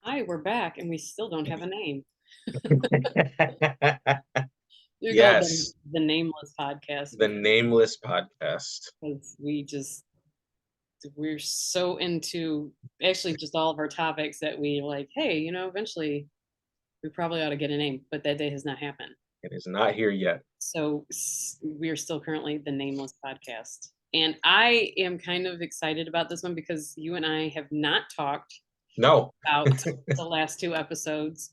Hi, we're back, and we still don't have a name. We call it the, Yes, the Nameless Podcast the Nameless Podcast. because we're so into actually just all of our topics that we like, hey, eventually we probably ought to get a name, but that day has not happened. It is not here yet. So we are still currently the Nameless Podcast. And I am kind of excited about this one because you and I have not talked No, about the last two episodes.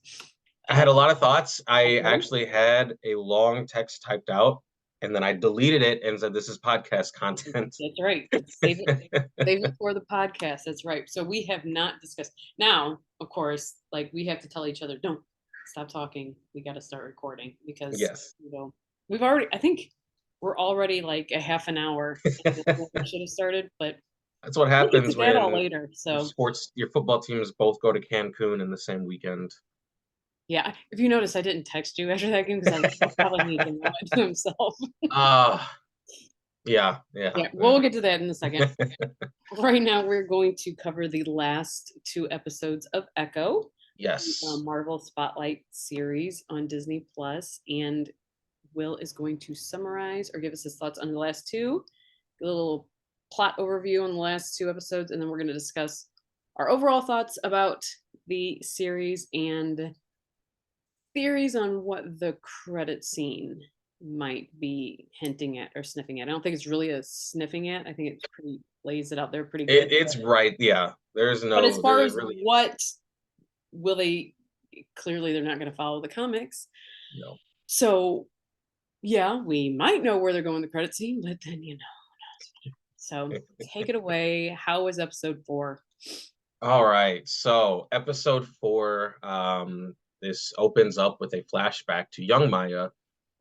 I had a lot of thoughts. I Okay. actually had a long text typed out and then I deleted it and said, this is podcast content. That's right. Save it for the podcast. That's right. So we have not discussed. Now, of course, like we have to tell each other, don't stop talking. We got to start recording because Yes. we've already. I think we're already like a half an hour into what we should have started, but That's what we'll get to happens that all when later. So your football teams both go to Cancun in the same weekend. yeah, if you notice, I didn't text you after that game because that's probably me thinking about it to himself. Uh, yeah, yeah. Yeah, we'll get to that in a second. Right now, we're going to cover the last two episodes of Echo, the Yes. Marvel Spotlight series on Disney Plus, and Will is going to summarize or give us his thoughts on the last two, a little plot overview on the last two episodes, and then we're going to discuss our overall thoughts about the series and theories on what the credit scene might be hinting at or sniffing at. I don't think it's really a sniffing at. I think it's pretty lays it out there pretty good. It's right. Yeah. But as far There as really is what will they clearly they're not going to follow the comics. no. So yeah, we might know where they're going the credit scene, but then So take it away. How was episode 4? All right. So episode 4, this opens up with a flashback to young Maya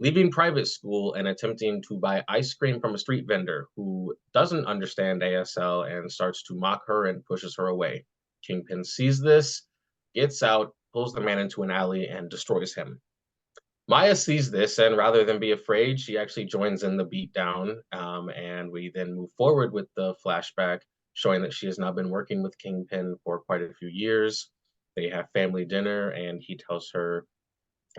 leaving private school and attempting to buy ice cream from a street vendor who doesn't understand ASL and starts to mock her and pushes her away. Kingpin sees this, gets out, pulls the man into an alley, and destroys him. Maya sees this, and rather than be afraid, she actually joins in the beatdown. And we then move forward with the flashback, showing that she has now been working with Kingpin for quite a few years. They have family dinner, and he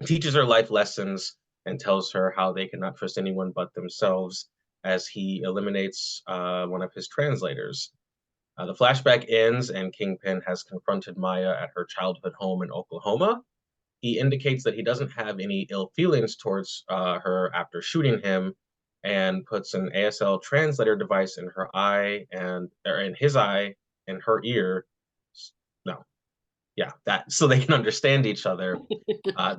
teaches her life lessons, and tells her how they cannot trust anyone but themselves as he eliminates one of his translators. The flashback ends, and Kingpin has confronted Maya at her childhood home in Oklahoma. He indicates that he doesn't have any ill feelings towards her after shooting him, and puts an ASL translator device in her eye or in his eye and her ear. No, yeah, that so they can understand each other.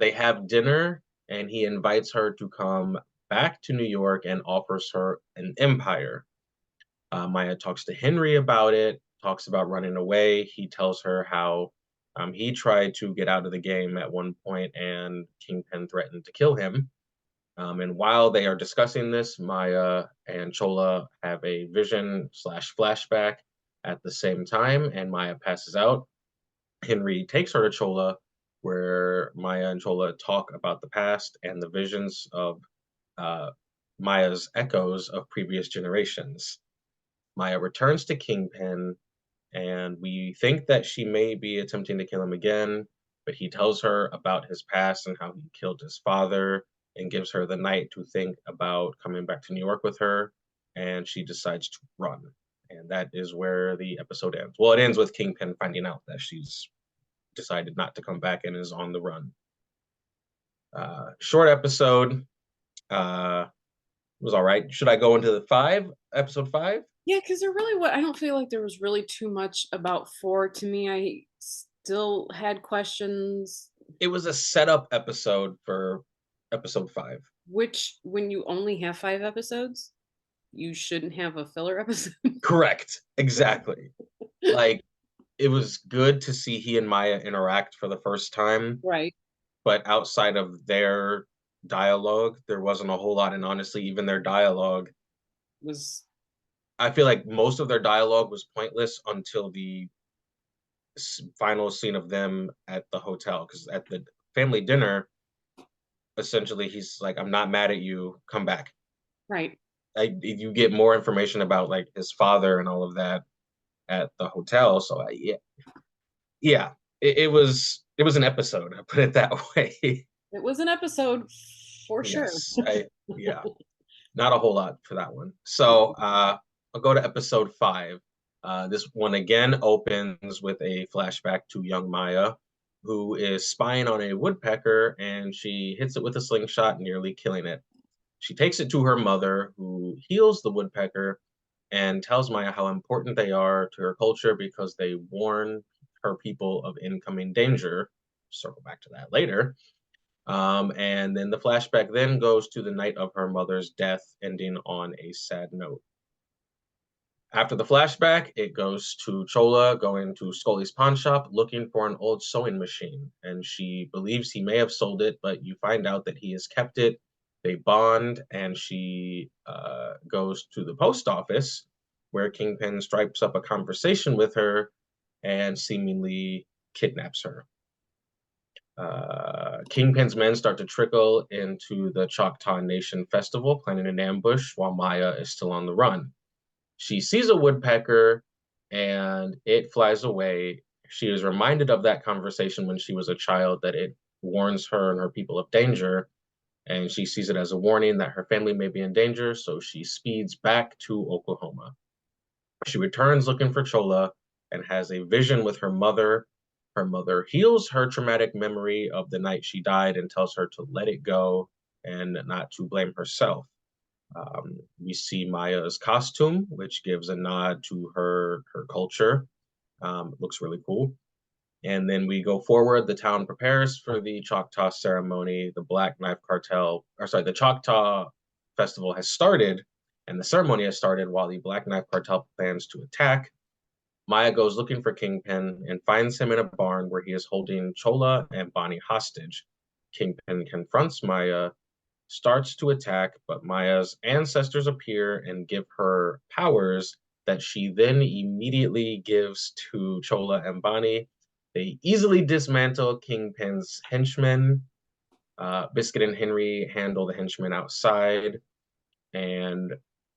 They have dinner, and he invites her to come back to New York and offers her an empire. Maya talks to Henry about it, talks about running away. He tells her how he tried to get out of the game at one point and Kingpin threatened to kill him. And while they are discussing this, Maya and Chola have a vision slash flashback at the same time, and Maya passes out. Henry takes her to Chola, where Maya and Chola talk about the past and the visions of uh, Maya's echoes of previous generations. Maya returns to Kingpin, and we think that she may be attempting to kill him again, but he tells her about his past and how he killed his father and gives her the night to think about coming back to New York with her, and she decides to run. And that is where the episode ends. Well, it ends with Kingpin finding out that she's decided not to come back and is on the run. Short episode. Was all right. Should I go into the episode 5? Yeah, because I don't feel like there was really too much about 4 to me. I still had questions, It was a setup episode for episode 5. which when you only have 5 episodes, you shouldn't have a filler episode. Correct. Exactly. Like, it was good to see he and Maya interact for the first time, Right. but outside of their dialogue, there wasn't a whole lot. And honestly, even their dialogue, Was I feel like most of their dialogue was pointless until the final scene of them at the hotel. Because at the family dinner, essentially, he's like, "I'm not mad at you. Come back." right. You get more information about like his father and all of that at the hotel. So yeah, yeah. it was an episode. I put it that way. It was an episode for sure. Yes, yeah, not a whole lot for that one. So I'll go to episode 5. This one again opens with a flashback to young Maya, who is spying on a woodpecker, and she hits it with a slingshot, nearly killing it. She takes it to her mother, who heals the woodpecker and tells Maya how important they are to her culture because they warn her people of incoming danger. Circle back to that later. And then the flashback then goes to the night of her mother's death, ending on a sad note. After the flashback, it goes to Chola going to Scully's pawn shop looking for an old sewing machine. And she believes he may have sold it, but you find out that he has kept it. They bond, and she goes to the post office where Kingpin stripes up a conversation with her and seemingly kidnaps her. Kingpin's men start to trickle into the Choctaw Nation festival, planning an ambush while Maya is still on the run. She sees a woodpecker and it flies away. She is reminded of that conversation when she was a child, that it warns her and her people of danger, and she sees it as a warning that her family may be in danger, so she speeds back to Oklahoma. She returns looking for Chola and has a vision with her mother. Her mother heals her traumatic memory of the night she died and tells her to let it go and not to blame herself. We see Maya's costume, which gives a nod to her culture. It looks really cool. And then we go forward. The town prepares for the Choctaw ceremony. The Black Knife Cartel, or sorry, the Choctaw Festival has started, and the ceremony has started while the Black Knife Cartel plans to attack. Maya goes looking for Kingpin and finds him in a barn where he is holding Chola and Bonnie hostage. Kingpin confronts Maya, starts to attack, but Maya's ancestors appear and give her powers that she then immediately gives to Chola and Bonnie. They easily dismantle Kingpin's henchmen. Biscuit and Henry handle the henchmen outside, and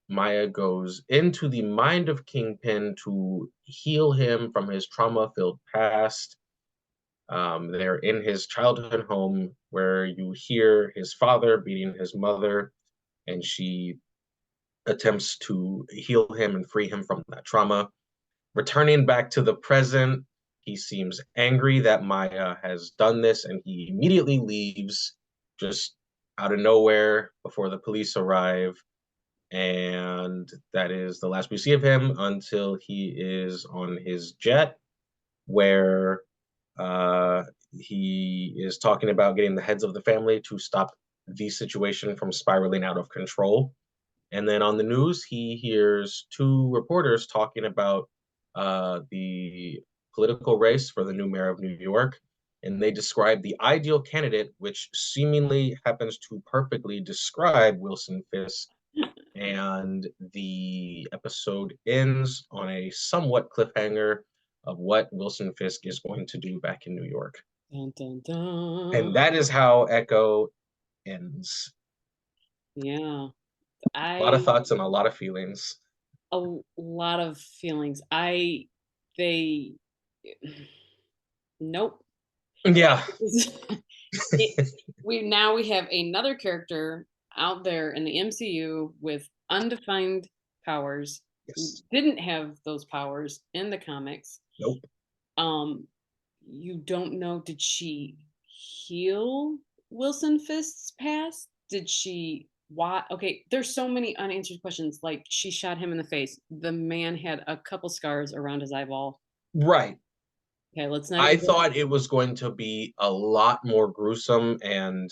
Maya goes into the mind of Kingpin to heal him from his trauma-filled past. They're in his childhood home where you hear his father beating his mother, and she attempts to heal him and free him from that trauma. Returning back to the present, he seems angry that Maya has done this, and he immediately leaves just out of nowhere before the police arrive. And that is the last we see of him until he is on his jet, where uh, he is talking about getting the heads of the family to stop the situation from spiraling out of control. And then on the news, he hears two reporters talking about the political race for the new mayor of New York. And they describe the ideal candidate, which seemingly happens to perfectly describe Wilson Fisk. And the episode ends on a somewhat cliffhanger of what Wilson Fisk is going to do back in New York. Dun, dun, dun. And that is how Echo ends. Yeah. A lot of I thoughts and a lot of feelings. a lot of feelings. They nope. Yeah. We have another character out there in the MCU with undefined powers. Yes. Didn't have those powers in the comics. Nope. You don't know, did she heal Wilson Fisk's past? Did she why okay, there's so many unanswered questions. Like, she shot him in the face. The man had a couple scars around his eyeball. Right. Okay, let's not I even go. thought it was going to be a lot more gruesome, and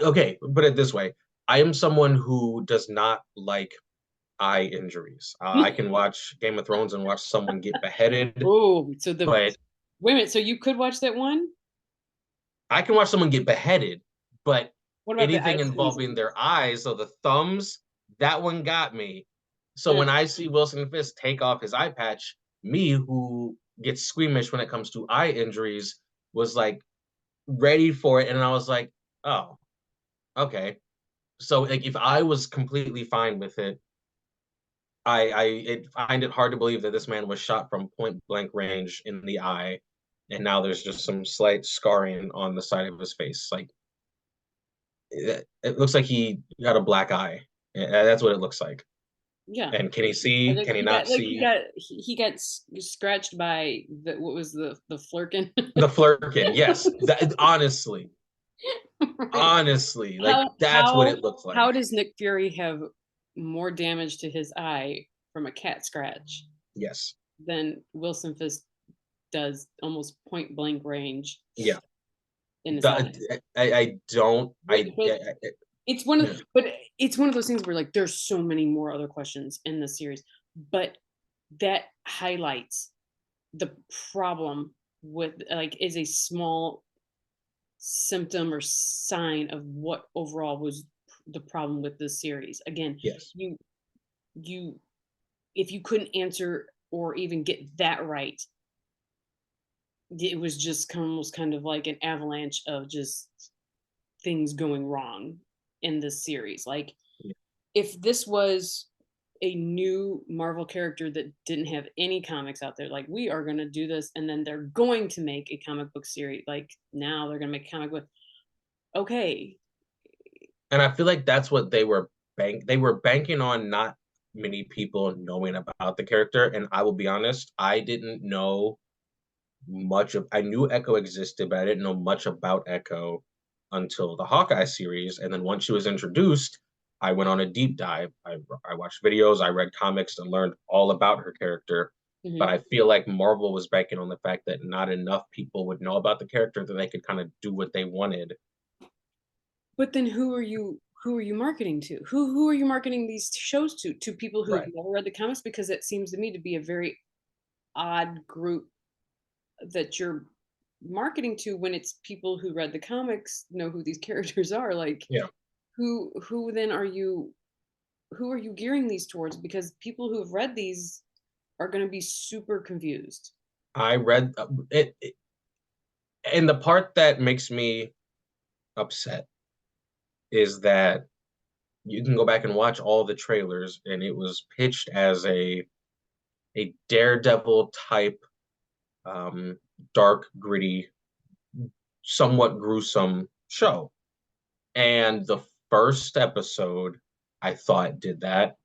okay, put it this way. I am someone who does not like eye injuries. I can watch Game of Thrones and watch someone get beheaded, Oh, so the but wait a minute, so you could watch that one? I can watch someone get beheaded, but What about the eye anything involving squeezing? their eyes, so the thumbs, that one got me. So Eh, when I see Wilson Fisk take off his eye patch, me who gets squeamish when it comes to eye injuries was like ready for it, and I was like, oh, okay. So like if I was completely fine with it, find it hard to believe that this man was shot from point blank range in the eye, and now there's just some slight scarring on the side of his face. Like it looks like he got a black eye. That's what it looks like. Yeah. And can he I see? think Can he he not got like see? he got scratched by the what was the flirkin. The flirkin, yes. That, Right. like that's what it looks How like. does Nick Fury have more damage to his eye from a cat scratch Yes. than Wilson Fisk does almost point blank range Yeah. in his eye? I don't. But it's one of Yeah. but it's one of those things where like there's so many more other questions in the series, but that highlights the problem with like is a small symptom or sign of what overall was the problem with this series. Again, Yes. you if you couldn't answer or even get that right, it was just almost kind of like an avalanche of just things going wrong in this series. Like Yeah. if this was a new Marvel character that didn't have any comics out there, like we are going to do this and then they're going to make a comic book series. Like now they're going to make a comic book. Okay. And I feel like that's what they were banking on not many people knowing about the character. And I will be honest, I didn't know I knew Echo existed, but I didn't know much about Echo until the Hawkeye series. And then once she was introduced, I went on a deep dive. I watched videos, I read comics, and learned all about her character. But Mhm. I feel like Marvel was banking on the fact that not enough people would know about the character that they could kind of do what they wanted. But then who are you marketing to? Who are you marketing these shows to? To people who have Right. never read the comics because it seems to me to be a very odd group that you're marketing to when it's people who read the comics know who these characters are. Like Yeah. who then are you who are you gearing these towards? Because people who have read these are going to be super confused. I read it, and the part that makes me upset is that you can go back and watch all the trailers, and it was pitched as a Daredevil type, um, dark, gritty, somewhat gruesome show. And the first episode, I thought did that.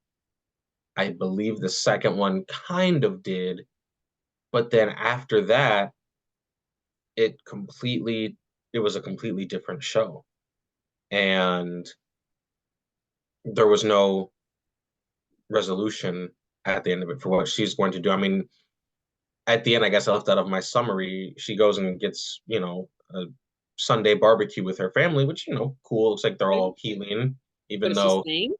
I believe the second one kind of did, but then after that, it completely it was a completely different show, and there was no resolution at the end of it for what she's going to do. I mean, at the end, I guess I left out of my summary, she goes and gets, a Sunday barbecue with her family, which, cool. Looks like they're Okay. all healing, But even is she though, staying?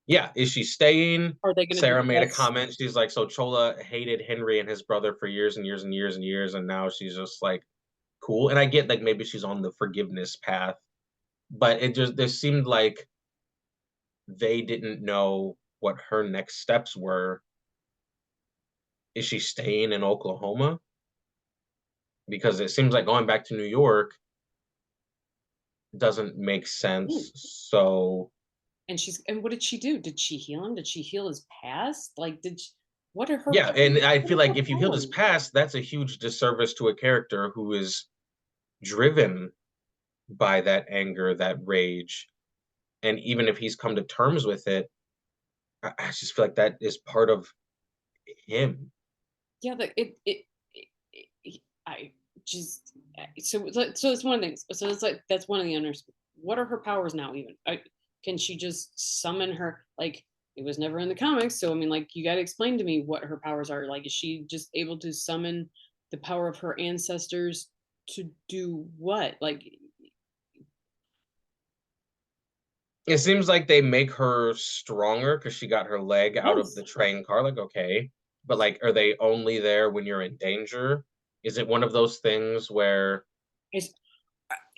yeah, is she staying? Are they going to do Sarah made a less? comment. She's like, so Chola hated Henry and his brother for years and years and years and years. And now she's just like, cool. And I get like maybe she's on the forgiveness path, but there seemed like they didn't know what her next steps were. Is she staying in Oklahoma? Because it seems like going back to New York doesn't make Mm. sense. So And what did she do? Did she heal him? Did she heal his past? Like what are her yeah, and I what feel are like her if you healed his powers? past, that's a huge disservice to a character who is driven by that anger, that rage. And even if he's come to terms with it, I just feel like that is part of him. Yeah, I just so it's one of the things. So it's like that's one of the owners. What are her powers now? Even can she just summon her? Like it was never in the comics, so I mean, like you got to explain to me what her powers are. Like is she just able to summon the power of her ancestors to do what? Like It seems like they make her stronger because she got her leg out of the yes, train car. Like, okay. But like, are they only there when you're in danger? Is it one of those things where it's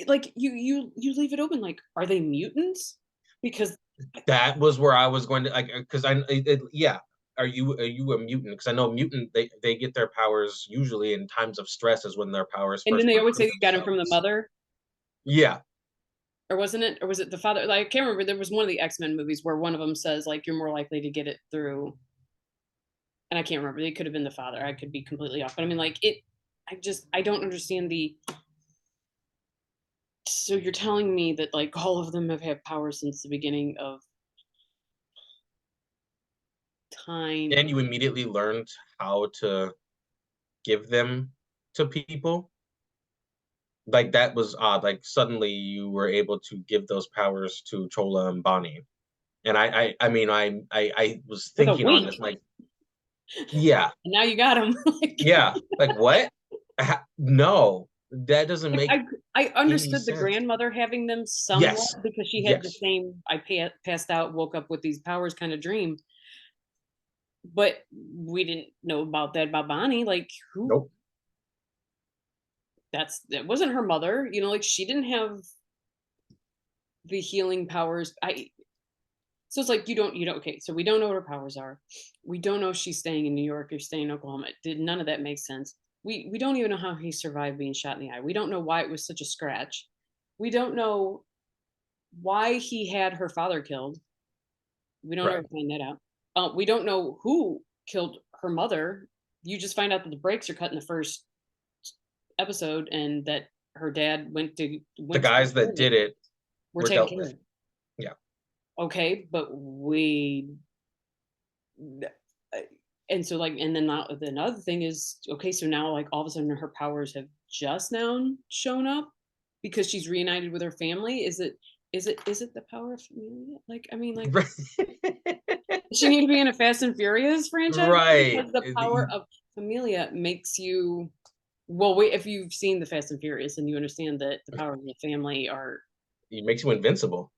like you leave it open. Like are they mutants? Because that was where I was going to like because yeah. Are you a mutant? Because I know mutant they get their powers usually in times of stress is when their powers and then first they always say reveal you got him from the themselves. mother. Yeah. Or wasn't it? Or was it the father? Like I can't remember. There was one of the X-Men movies where one of them says like you're more likely to get it through. and I can't remember. It could have been the father. I could be completely off. But I mean, like it. I don't understand the. So you're telling me that like all of them have had power since the beginning of time. And you immediately learned how to give them to people. Like that was odd. Like suddenly you were able to give those powers to Chola and Bonnie. And I mean, I was With a thinking on wink. this, like, yeah, And now you got him. yeah, like what? No, that doesn't Like, make I any understood the sense. grandmother having them somewhat Yes, because she had the yes, same passed out, woke up with these powers kind of dream. But we didn't know about that about Bonnie. Like who nope, that wasn't her mother, like she didn't have the healing powers. I So it's like you don't okay, so we don't know what her powers are. We don't know if she's staying in New York or staying in Oklahoma. Did none of that make sense? We don't even know how he survived being shot in the eye. We don't know why it was such a scratch. We don't know why he had her father killed. We don't right. ever find that out. We don't know who killed her mother. You just find out that the brakes are cut in the first episode, and that her dad The went to guys take care that of it. did it We're were taking dealt care of with. it. Yeah, Okay, but we and so like and then now the another thing is okay, so now like all of a sudden her powers have just now shown up because she's reunited with her family. Is it the power of familia? Like I mean, like does she need to be in a Fast and Furious franchise? right. Because the power of familia makes you well wait if you've seen the Fast and Furious and you understand that the power of the family are It makes you invincible.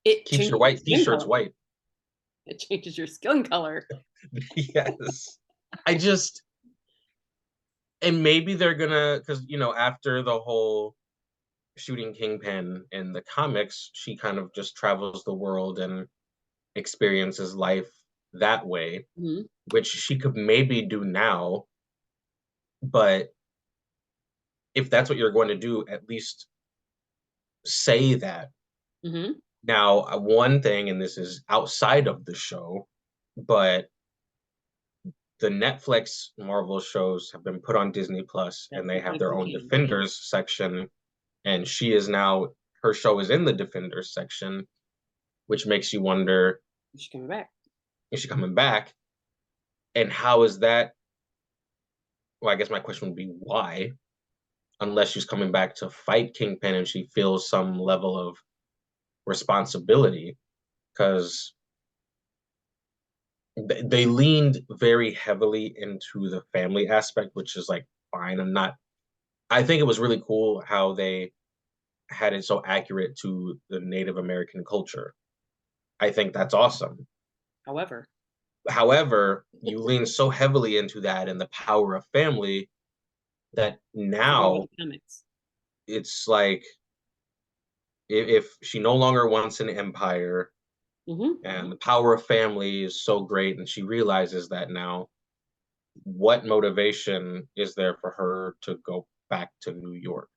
it Keeps your changes your white skin t-shirts color. white. It changes your skin color. Yes. I just and maybe they're gonna because after the whole shooting Kingpin in the comics, she kind of just travels the world and experiences life that way, Mm-hmm. which she could maybe do now. But if that's what you're going to do, at least say that. Mm-hmm. Now, one thing, and this is outside of the show, but the Netflix Marvel shows have been put on Disney Plus That's and they have their Netflix own canon. Defenders section. And she is now, her show is in the Defenders section, which makes you wonder, She's coming back. is she coming back? And how is that? Well, I guess my question would be why, unless she's coming back to fight Kingpin and she feels some level of responsibility, because they leaned very heavily into the family aspect, which is like fine. I think it was really cool how they had it so accurate to the Native American culture. I think that's awesome. However, However, you lean so heavily into that and the power of family that forget about now the comics. it's like if she no longer wants an empire Mm-hmm. and the power of family is so great and she realizes that now, what motivation is there for her to go back to New York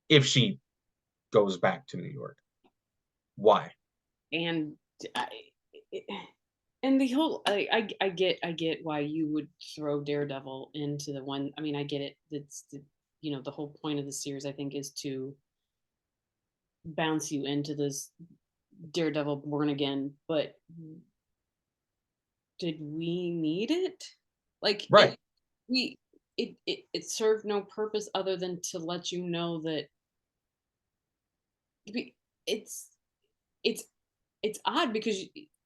if she goes back to New York? Why? And I, and the whole I get why you would throw Daredevil into the one. I mean, I get it. That's the whole point of the series. I think is to bounce you into this Daredevil born again. But did we need it? Like Right. we it served no purpose other than to let you know that it's it's it's odd because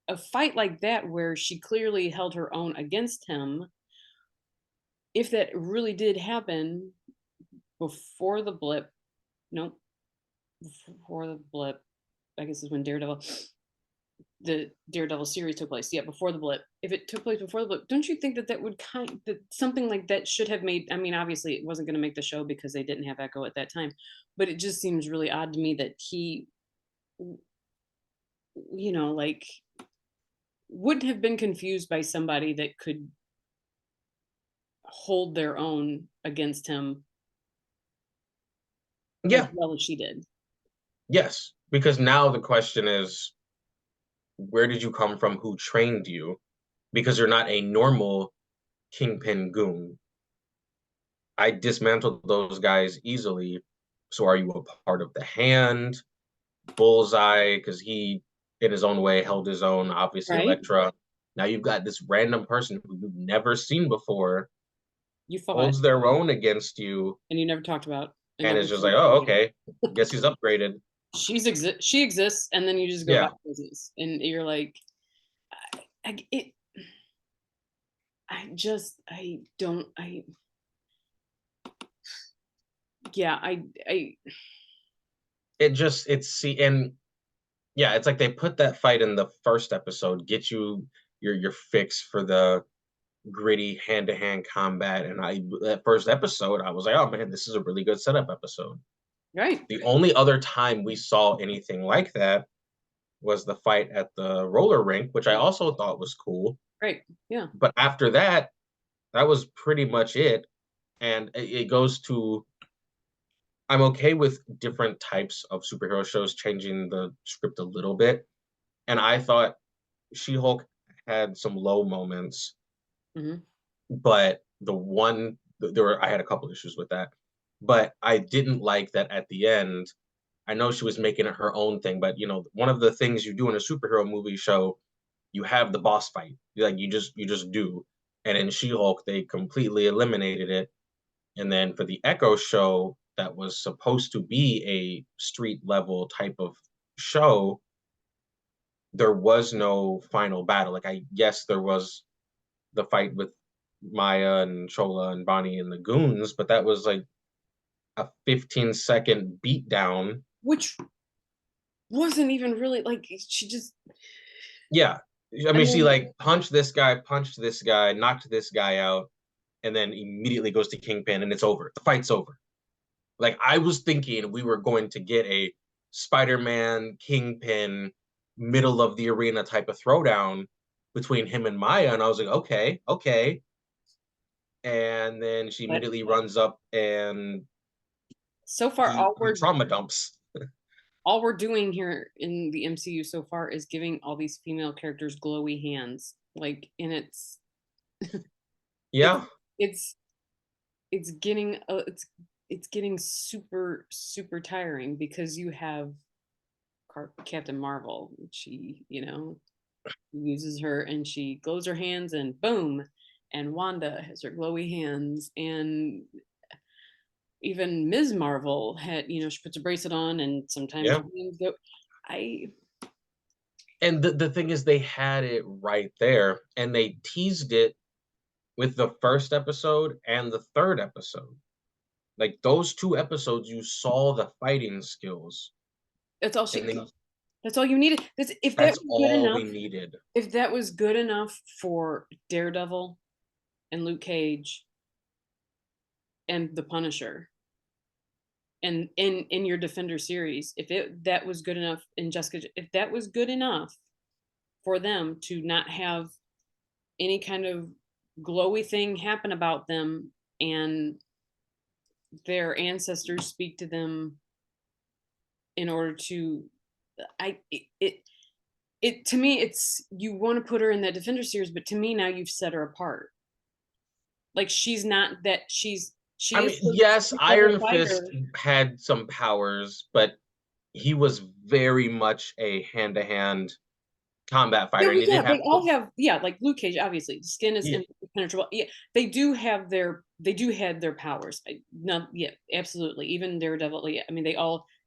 a fight like that where she clearly held her own against him, if that really did happen before the blip, nope, before the blip, I guess is when the Daredevil series took place. Yeah, before the blip. If it took place before the blip, don't you think that that would that something like that should have made? I mean, obviously it wasn't going to make the show because they didn't have Echo at that time, but it just seems really odd to me that he, like wouldn't have been confused by somebody that could hold their own against him as Yeah. well as she did. Yes. Because now the question is, where did you come from? Who trained you? Because you're not a normal Kingpin goon. I dismantled those guys easily. So are you a part of the Hand? Bullseye, because he, in his own way, held his own. Obviously, Right? Elektra. Now you've got this random person who you've never seen before, You fought holds their own against you, and you never talked about and and never is just like, said oh, anything. okay, guess he's upgraded. She exists, and then you just go Yeah, about business, and you're like, it. I don't. Yeah, I. it's see, and yeah, it's like they put that fight in the first episode, get you your fix for the gritty hand-to-hand combat. And that first episode, I was like, oh man, this is a really good setup episode. Right, The only other time we saw anything like that was the fight at the roller rink, which I also thought was cool. right, yeah. But after that, that was pretty much it. And it goes to, I'm okay with different types of superhero shows changing the script a little bit. And I thought She-Hulk had some low moments, Hmm. but I had a couple issues with that. But I didn't like that at the end. I know she was making it her own thing, but one of the things you do in a superhero movie show, you have the boss fight. Like you just do. And in She-Hulk, they completely eliminated it. And then for the Echo show, that was supposed to be a street level type of show, there was no final battle. Like I guess there was the fight with Maya and Chola and Bonnie and the goons, but that was like a 15-second beatdown. Which wasn't even really like she just. Yeah. I I mean, she mean, like punched this guy, knocked this guy out, and then immediately goes to Kingpin and it's over. The fight's over. Like I was thinking we were going to get a Spider-Man Kingpin middle of the arena type of throwdown between him and Maya, and I was like, okay, okay. And then she but immediately runs up and so far, he trauma dumps. all we're doing here in the MCU so far is giving all these female characters glowy hands. Like, and it's Yeah, it's it's getting it's getting super super tiring because you have Captain Marvel. She uses her and she glows her hands and boom, and Wanda has her glowy hands, and even Ms. Marvel had she puts a bracelet on and sometimes yeah. her hands go. I And the thing is, they had it right there, and they teased it with the first episode and the third episode. Like those two episodes, you saw the fighting skills, that's all and she then that's all you needed. If that that's was good all we enough, needed. if that was good enough for Daredevil and Luke Cage and the Punisher and in your Defender series, if it that was good enough in Jessica, if that was good enough for them to not have any kind of glowy thing happen about them and their ancestors speak to them in order to I it to me it's you want to put her in that Defender series, but to me now you've set her apart. Like she's not that I she is mean, a yes, level Iron Fist fighter. had some powers, but he was very much a hand-to-hand combat Yeah, fighter, and well, he yeah, didn't they have all have, yeah, like Luke Cage, obviously. Skin is yeah, impenetrable. Yeah, they do have their powers. No, yeah, absolutely. Even Daredevil, yeah. I mean,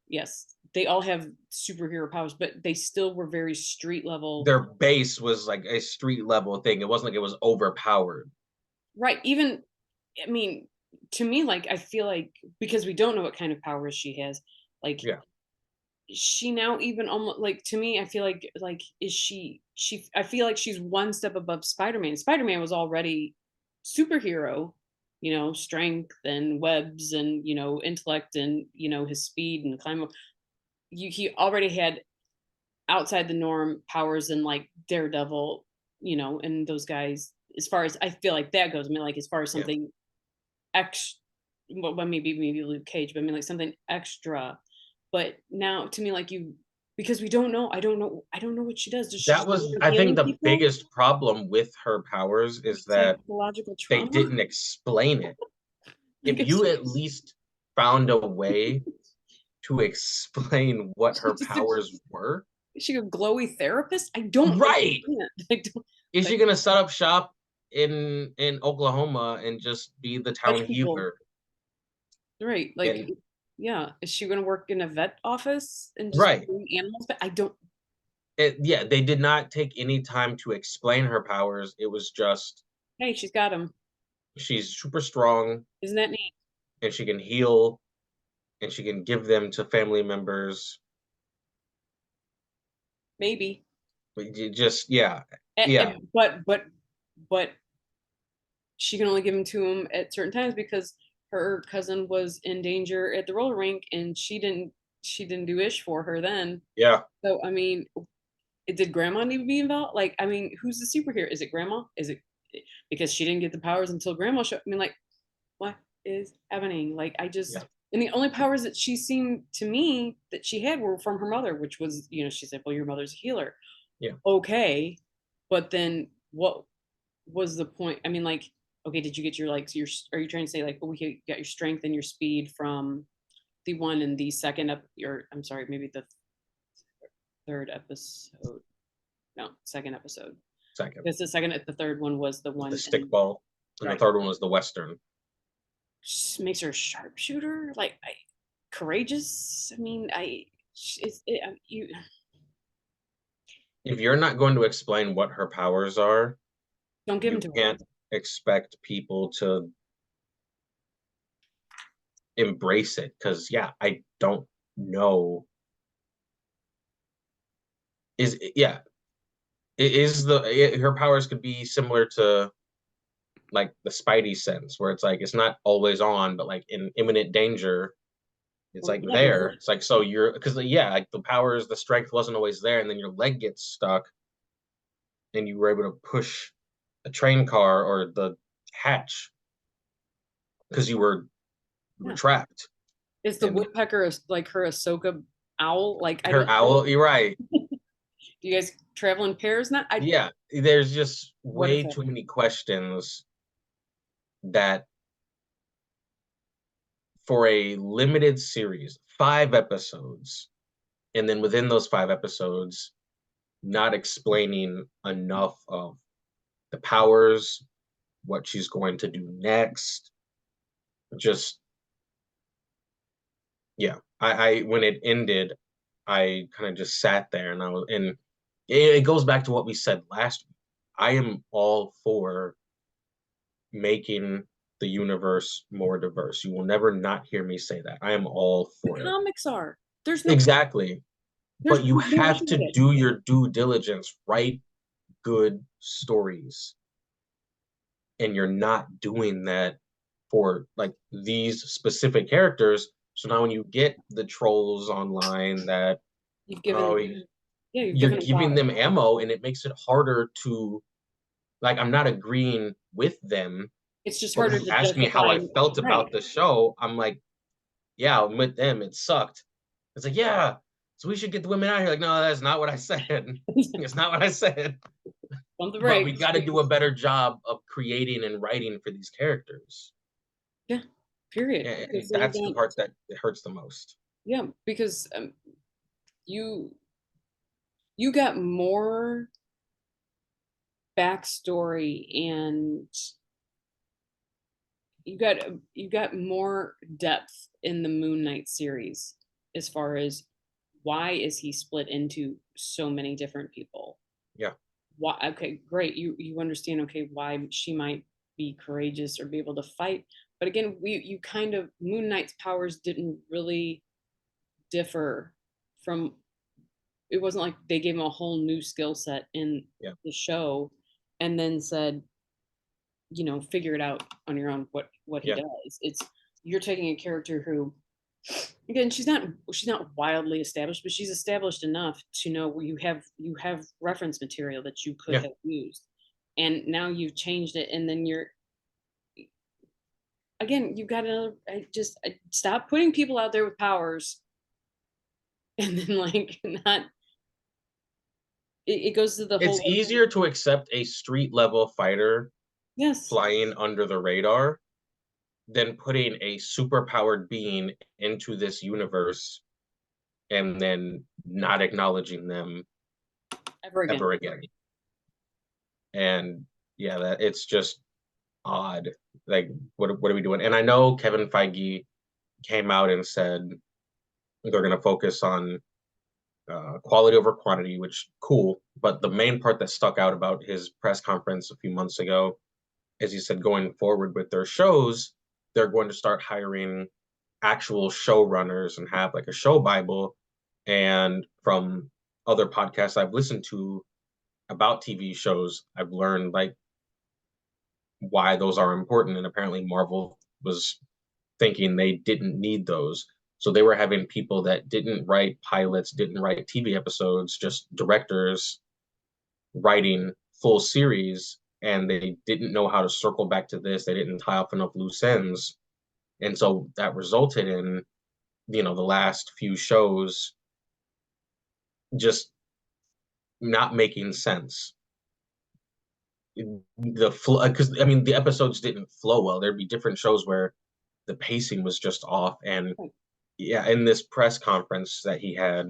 yes, they all have superhero powers, but they still were very street level. their base was like a street level thing. It wasn't like it was overpowered. Right. Even, I mean, to me, like, I feel like because we don't know what kind of powers she has, like, Yeah, she now even almost like to me I feel like is she I feel like she's one step above Spider-Man was already superhero, strength and webs and intellect and his speed and climb. He already had outside the norm powers and like Daredevil, and those guys, as far as I feel like that goes. I mean, like as far as yeah. something extra, well maybe Luke Cage, but I mean like something extra. But now to me like because we don't know. I don't know what she does. Does she That just go was, around I think, healing the people? biggest problem with her powers is that Psychological they trauma? didn't explain it. Like If is you she, at least found a way to explain what she her just powers were, is she a glowy therapist? I don't right? understand. I don't Is like she gonna set up shop in Oklahoma and just be the town touch people. healer? Right. Like, And yeah. Is she gonna work in a vet office and just right, bring animals? But I don't yeah, they did not take any time to explain her powers. It was just hey, she's got them. she's super strong Isn't that neat? and she can heal and she can give them to family members. Maybe. But you just yeah, yeah, But she can only give them to him at certain times because her cousin was in danger at the roller rink and she didn't do ish for her then. yeah. So I mean, did grandma need to be involved? Like, I mean, who's the superhero? Is it grandma? Is it because she didn't get the powers until grandma showed? I mean, like, what is happening? Like, I Yeah, just and the only powers that she seemed to me that she had were from her mother, which was, she said, well, your mother's a healer. yeah. Okay, but then what was the point? I mean, like, okay, did you get your like your? Are you trying to say like, oh, we got your strength and your speed from the one in the second up? Your I'm sorry, maybe the third episode. No, second episode. Second, Because the third one was the the one stick in ball, and the right. third one was the western. Makes her a sharpshooter, like courageous. I mean, you If you're not going to explain what her powers are, don't give them you to her. can't expect people to embrace it. Because yeah, I don't know. Is yeah, it is her powers could be similar to like the Spidey sense, where it's like it's not always on, but like in imminent danger, it's Well, like yeah, there. It's like so you're because yeah, like the powers, the strength wasn't always there, and then your leg gets stuck, and you were able to push a train car or the hatch because you were yeah. trapped. Is the And woodpecker like her Ahsoka owl? Like I her don't know. owl, you're right. Do you guys travel in pairs? Not I. Yeah, there's just What is way it? too many questions that for a limited series, 5 episodes, and then within those 5 episodes, not explaining enough of the powers, what she's going to do next. Just yeah. I when it ended, I kind of just sat there and it goes back to what we said last week. I am all for making the universe more diverse. You will never not hear me say that. I am all The for it. comics are. Exactly. There's But you no have issue to with it. do your due diligence, write good stories. And you're not doing that for like these specific characters. So now when you get the trolls online that You've oh given yeah, you've you're given them giving fodder. them ammo and it makes it harder to like I'm not agreeing with them, It's just but when harder you to ask me how justify I felt right. about the show, I'm like, yeah, I'm with them. It sucked. It's like, yeah, so we should get the women out here. Like, no, that's not what I said. It's not what I said. Pump the But we brakes got to do a because better job of creating and writing for these characters. yeah, period. And Because there's that's the not part that it hurts the most. yeah, because you you got more backstory and you got more depth in the Moon Knight series as far as why is he split into so many different people? Yeah. Why? Okay, great. You understand? Okay, why she might be courageous or be able to fight. But again, we you kind of Moon Knight's powers didn't really differ from. It wasn't like they gave him a whole new skill set in Yeah. the show, and then said, figure it out on your own what he Yeah. does. It's you're taking a character who again she's not wildly established, but she's established enough to know where you have reference material that you could Yeah. have used. And now you've changed it and then you're again you've got another I stop putting people out there with powers and then like not it goes to the It's whole like, easier to accept a street level fighter yes, flying under the radar than putting a super powered being into this universe and then not acknowledging them ever again. ever again. And yeah, that it's just odd. Like, what are we doing? And I know Kevin Feige came out and said they're going to focus on quality over quantity, which cool. But the main part that stuck out about his press conference a few months ago is he said going forward with their shows, they're going to start hiring actual showrunners and have like a show Bible. And from other podcasts I've listened to about TV shows, I've learned like why those are important. And apparently Marvel was thinking they didn't need those. So they were having people that didn't write pilots, didn't write TV episodes, just directors writing full series, and they didn't know how to circle back to this. They didn't tie off enough loose ends. And so that resulted in, the last few shows just not making sense. The flow, because I mean, the episodes didn't flow well. There'd be different shows where the pacing was just off. And yeah, in this press conference that he had,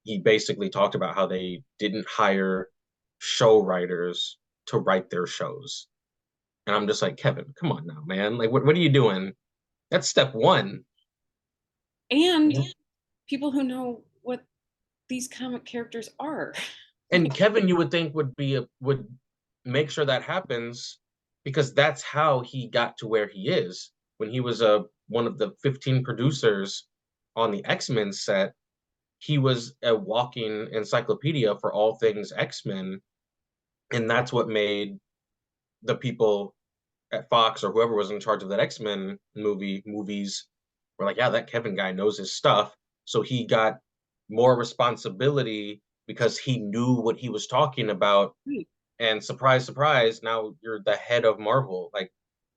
he basically talked about how they didn't hire show writers to write their shows. And I'm just like, Kevin, come on now, man. Like, what are you doing? That's step one. And people who know what these comic characters are. And Kevin, you would think would make sure that happens because that's how he got to where he is. When he was one of the 15 producers on the X-Men set, he was a walking encyclopedia for all things X-Men, and that's what made the people at Fox or whoever was in charge of that X-Men movies were like, yeah, that Kevin guy knows his stuff. So he got more responsibility because he knew what he was talking about. And surprise, surprise, now you're the head of Marvel. Like,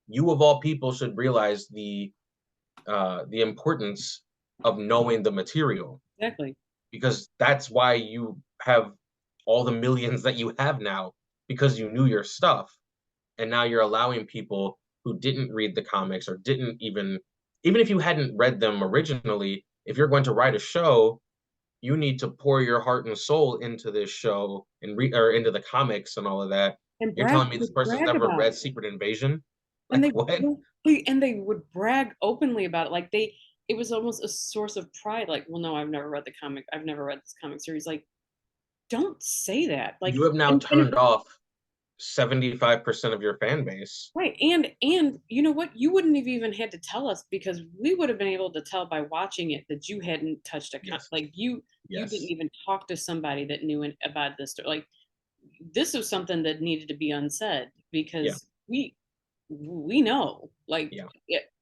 you of all people should realize the importance of knowing the material, Exactly. because that's why you have all the millions that you have now, because you knew your stuff. And now you're allowing people who didn't read the comics or didn't even if you hadn't read them originally, if you're going to write a show, you need to pour your heart and soul into this show and or into the comics and all of that. And You're brag telling me this would person's brag never about read it. Secret Invasion? And Like, what? they would brag openly about it. Like it was almost a source of pride. Like, well, no, I've never read the comic. I've never read this comic series. Like, don't say that. Like, You have now and turned off 75% of your fan base. right. And you know what? You wouldn't have even had to tell us because we would have been able to tell by watching it that you hadn't touched Yes. like you didn't Yes. even talk to somebody that knew about this story. Like this was something that needed to be unsaid Yeah. because we know like Yeah. it,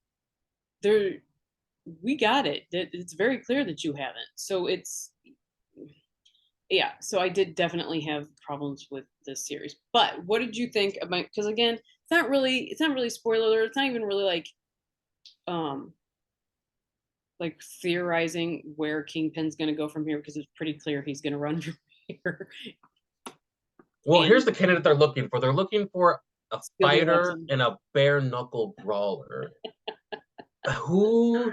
there we got it. It's very clear that you haven't. So it's yeah. So I did definitely have problems with this series. But what did you think about? Because again, it's not really spoiler alert. It's not even really um like theorizing where Kingpin's going to go from here because it's pretty clear he's going to run from here. Well, And here's the candidate they're looking for. They're looking for a steal the fighter election. and a bare knuckle brawler. Who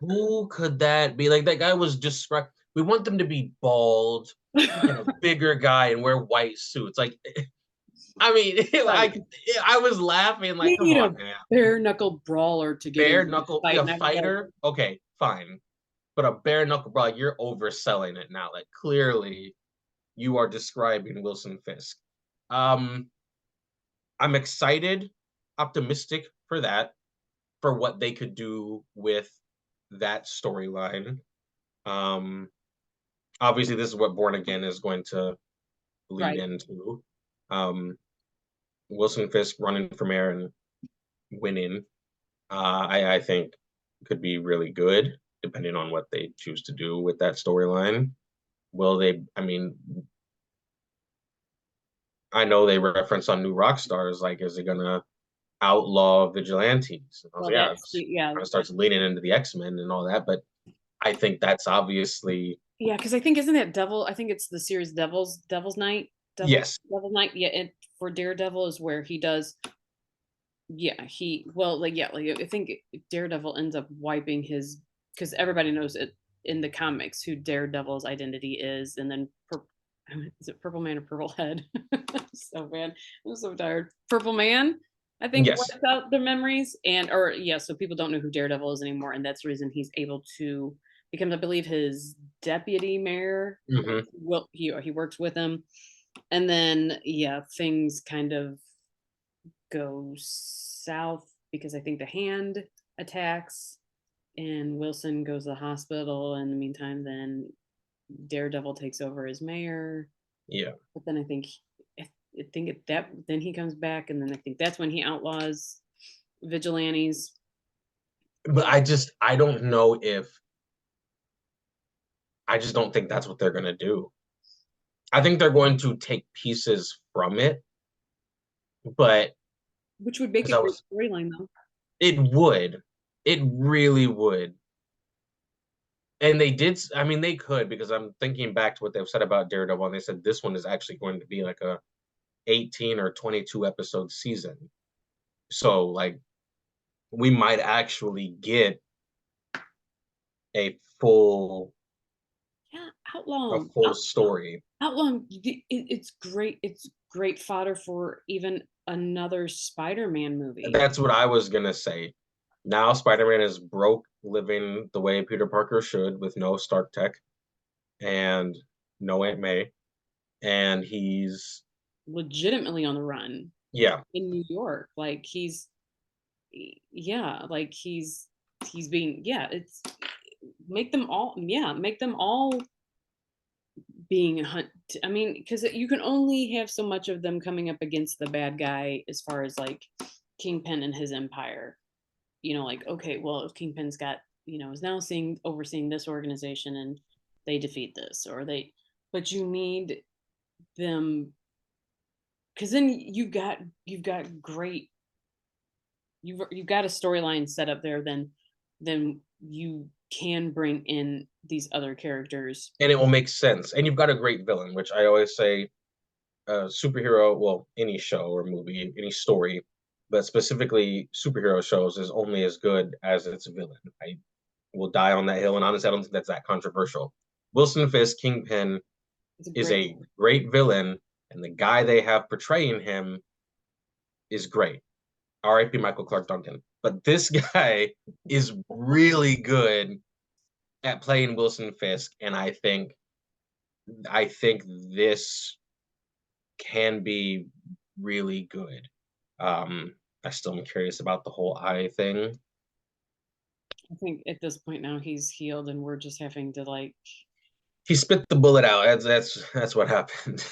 who could that be? Like, that guy was described. We want them to be bald and a bigger guy and wear white suits. Like, I mean, Right. I was laughing. Like, We come need on, a man. bare knuckle brawler to get Bare into this knuckle, fight. a And I was like, fighter. Okay, fine, but a bare knuckle brawler, you're overselling it now. Like, clearly, you are describing Wilson Fisk. Um, I'm excited, optimistic for that, for what they could do with that storyline. Um, Obviously, this is what Born Again is going to lead right. into. Um, Wilson Fisk running for mayor and winning, I think could be really good, depending on what they choose to do with that storyline. Will they? I mean, I know they reference on New Rock Stars, like, is it gonna outlaw vigilantes? And I was Well, like, yeah, that's it's yeah. kind of starts leaning into the X-Men and all that, but I think that's obviously Yeah, because I think isn't that Devil? I think it's the series Devil's Night, yes. Devil Night. Yeah, it for Daredevil is where he does. Yeah, he well, like yeah, like I think Daredevil ends up wiping his because everybody knows it in the comics who Daredevil's identity is, and then is it Purple Man or Purple Head? So man, I'm so tired. Purple Man, I think Yes. wipes out their memories, and or yeah, so people don't know who Daredevil is anymore, and that's the reason he's able to become, I believe, his deputy mayor. Hmm. Well, he works with him, and then yeah, things kind of go south because I think the Hand attacks and Wilson goes to the hospital. In the meantime, then Daredevil takes over as mayor. Yeah. But then I think that then he comes back, and then I think that's when he outlaws vigilantes. But I don't know if I just don't think that's what they're gonna do. I think they're going to take pieces from it, but Which would make because a I great was storyline, though. it would. It really would. And they did, I mean, they could because I'm thinking back to what they've said about Daredevil, and they said this one is actually going to be like a 18 or 22 episode season. So like we might actually get a full Yeah, a Outlaw, full story. Outlaw. It's great. It's great fodder for even another Spider-Man movie. That's what I was gonna say. Now Spider-Man is broke, living the way Peter Parker should, with no Stark Tech and no Aunt May, and he's Legitimately on the run yeah. in New York. Like yeah, like he's being yeah. It's make them all being a hunt. I mean, because you can only have so much of them coming up against the bad guy as far as like Kingpin and his empire. You know, like okay, well, if Kingpin's got is now seeing overseeing this organization and they defeat this or they, but you need them because then you've got great you've got a storyline set up there. Then you can bring in these other characters. And it will make sense. And you've got a great villain, which I always say superhero, well, any show or movie, any story, but specifically superhero shows is only as good as its villain. I will die on that hill, and honestly, I don't think that's that controversial. Wilson Fisk, Kingpin, It's a is great a great villain, and the guy they have portraying him is great. R.I.P. Michael Clark Duncan. But this guy is really good at playing Wilson Fisk, and I think this can be really good. I still am curious about the whole eye thing. I think at this point now he's healed and we're just having to He spit the bullet out. That's what happened.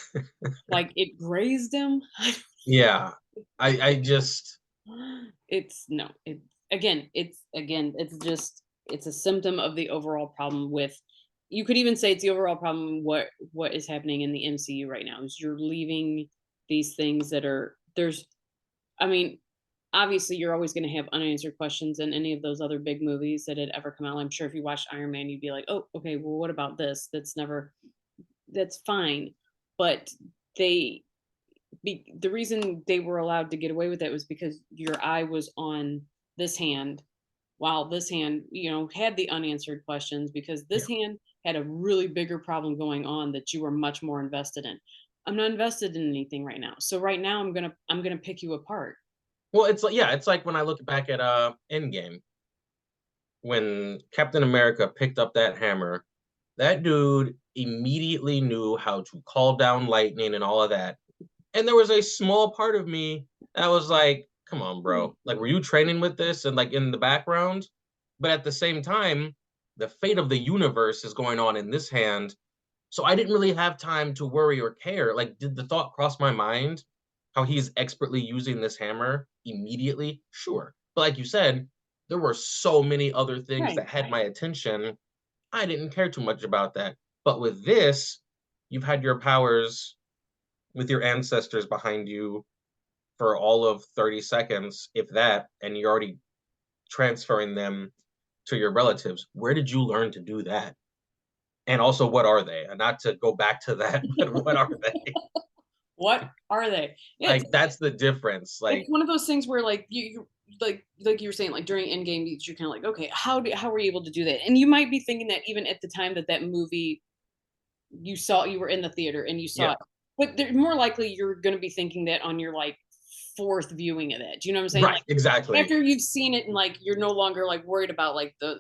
like it grazed him. Yeah, I just It's no, it's just it's a symptom of the overall problem with you could even say it's the overall problem what is happening in the MCU right now is you're leaving these things that are there's I mean, obviously you're always going to have unanswered questions in any of those other big movies that had ever come out. I'm sure if you watched Iron Man, you'd be like, oh, okay, well, what about this? That's fine. But they, the reason they were allowed to get away with it was because your eye was on this hand while this hand, had the unanswered questions because yeah. this hand had a really bigger problem going on that you were much more invested in. I'm not invested in anything right now. So right now I'm gonna pick you apart. Well, it's like yeah, it's like when I look back at Endgame when Captain America picked up that hammer, that dude immediately knew how to call down lightning and all of that. And there was a small part of me that was like, come on, bro. Like, were you training with this and like in the background? But at the same time, the fate of the universe is going on in this hand. So I didn't really have time to worry or care. Like, did the thought cross my mind how he's expertly using this hammer immediately? Sure. But like you said, there were so many other things Right. that had my attention. I didn't care too much about that. But with this, you've had your powers with your ancestors behind you for all of 30 seconds, if that, and you're already transferring them to your relatives. Where did you learn to do that? And also, what are they? And not to go back to that, but what are they? What are they? Yeah, Like, that's the difference. it's Like, one of those things where like you like you were saying, like during Endgame, you're kind of like, okay, how were you able to do that? And you might be thinking that even at the time that movie you were in the theater and you saw yeah, it, but more likely you're going to be thinking that on your like fourth viewing of it. Do you know what I'm saying? right, Like exactly. after you've seen it and like you're no longer like worried about like the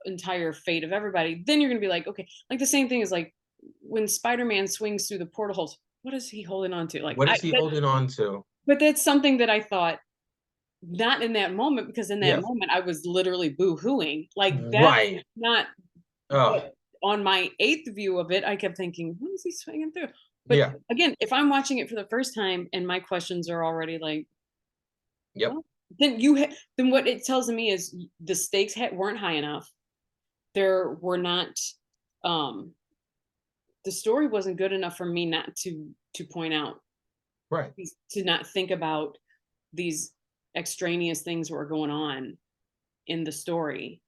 entire fate of everybody, then you're going to be like, okay, like the same thing is like when Spider-Man swings through the portal holes. What is he holding on to? Like What I, is he that, holding on to? but that's something that I thought not in that moment, because in that Yeah, moment I was literally boo-hooing. Like that's right. not, Oh, but on my eighth view of it, I kept thinking, what is he swinging through? But yeah, again, if I'm watching it for the first time and my questions are already like, yep, well, then then what it tells me is the stakes weren't high enough. There were not, um, the story wasn't good enough for me not to point out, right. to not think about these extraneous things that were going on in the story,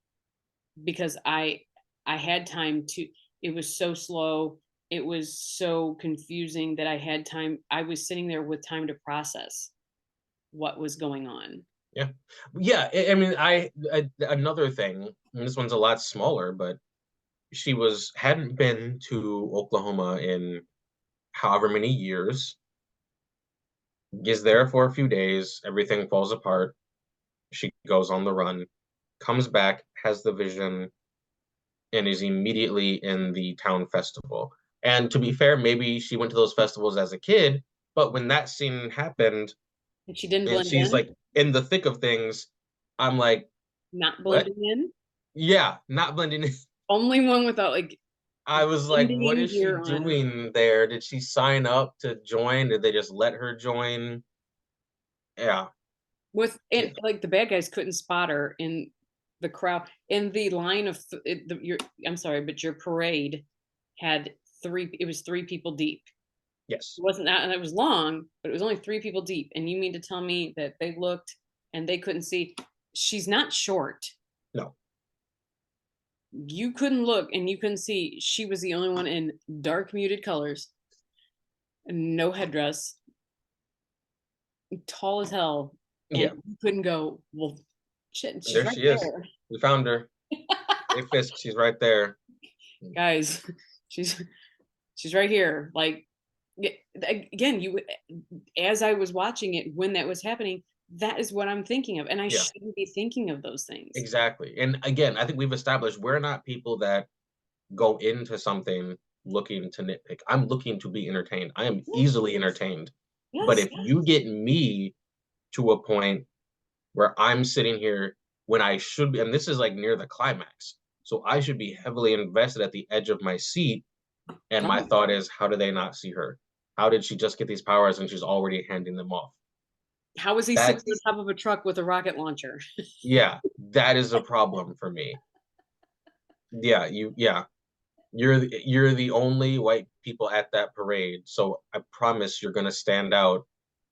because I had time to, it was so slow, it was so confusing that I was sitting there with time to process what was going on. Yeah, yeah. I mean, another thing. And this one's a lot smaller, but she was hadn't been to Oklahoma in however many years. Is there for a few days. Everything falls apart. She goes on the run, comes back, has the vision, and is immediately in the town festival. And to be fair, maybe she went to those festivals as a kid, but when that scene happened And she didn't and blend she's in, like in the thick of things, I'm like, not what? blending in. Yeah, not blending in. Only one without like I was like, what Indian is she gear on. doing there? Did she sign up to join? Did they just let her join? Yeah, With yeah, and like the bad guys couldn't spot her in the crowd in the line of your, I'm sorry, but your parade had three, it was three people deep. yes, It wasn't that, and it was long, but it was only three people deep. And you mean to tell me that they looked and they couldn't see? She's not short. no, You couldn't look and you couldn't see. She was the only one in dark muted colors, no headdress, tall as hell, and yeah. you couldn't go, well, shit, she's There right she is. there. We found her. Hey, Fisk, she's right there. Guys, she's she's right here. Like again, you, as I was watching it when that was happening, that is what I'm thinking of, and I Yeah, shouldn't be thinking of those things. exactly. And again, I think we've established we're not people that go into something looking to nitpick. I'm looking to be entertained. I am easily entertained. But Yes. if you get me to a point where I'm sitting here when I should be, and this is like near the climax, so I should be heavily invested at the edge of my seat. And my Oh, thought is, how do they not see her? How did she just get these powers and she's already handing them off? how was he sitting That, on top of a truck with a rocket launcher? yeah, that is a problem for me. Yeah, yeah, you're the only white people at that parade, so I promise you're gonna stand out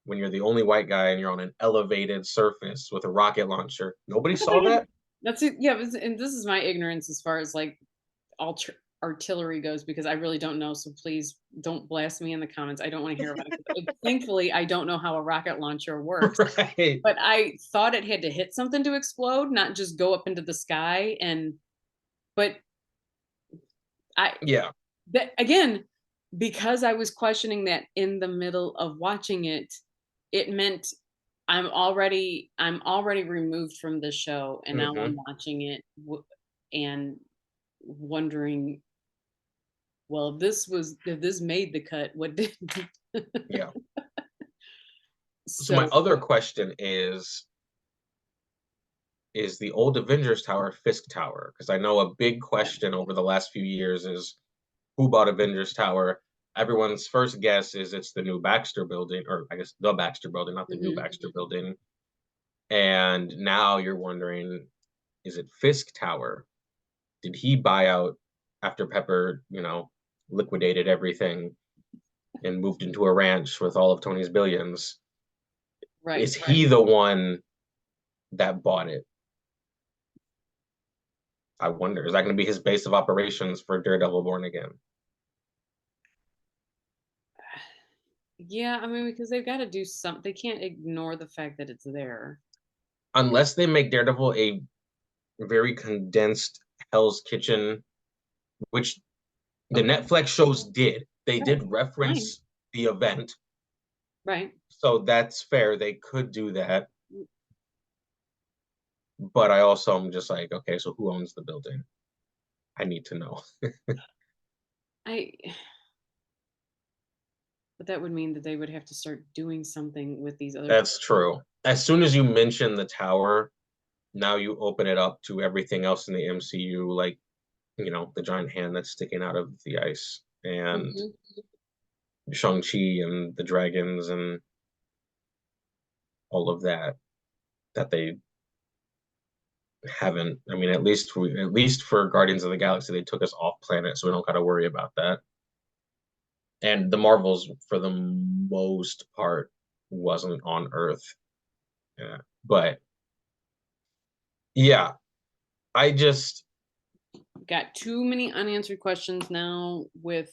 when you're the only white guy and you're on an elevated surface with a rocket launcher. Nobody Because I saw had, that? that's it. Yeah, and this is my ignorance as far as like artillery goes, because I really don't know. So please don't blast me in the comments. I don't want to hear about it. Thankfully, I don't know how a rocket launcher works, Right. but I thought it had to hit something to explode, not just go up into the sky. And but I, Yeah. that again, because I was questioning that in the middle of watching it, it meant I'm already removed from the show, and now I'm Hmm. watching it and wondering, well, if this made the cut, what did? Yeah. So my So other question is the old Avengers Tower Fisk Tower? Because I know a big yeah. question over the last few years is who bought Avengers Tower? Everyone's first guess is it's the new Baxter building, or I guess the Baxter building, not the new Mhm. Baxter building. And now you're wondering, is it Fisk Tower? Did he buy out after Pepper, liquidated everything and moved into a ranch with all of Tony's billions? Right. Is he the one that bought it? I wonder, is that going to be his base of operations for Daredevil Born Again? Yeah, I mean, because they've got to do something. They can't ignore the fact that it's there. Unless they make Daredevil a very condensed Hell's Kitchen, which the Okay. Netflix shows did. They Right. did Fine. reference the event, Right. so that's fair. They could do that. But I also am just like, okay, so who owns the building? I need to know. I But that would mean that they would have to start doing something with these other. That's true. As soon as you mention the tower, now you open it up to everything else in the MCU, like, the giant hand that's sticking out of the ice, and Mhm. Shang-Chi and the dragons and all of that they haven't. I mean, at least for Guardians of the Galaxy, they took us off planet, so we don't got to worry about that. And the Marvels, for the most part, wasn't on Earth. Yeah. But yeah, I just Got too many unanswered questions now. With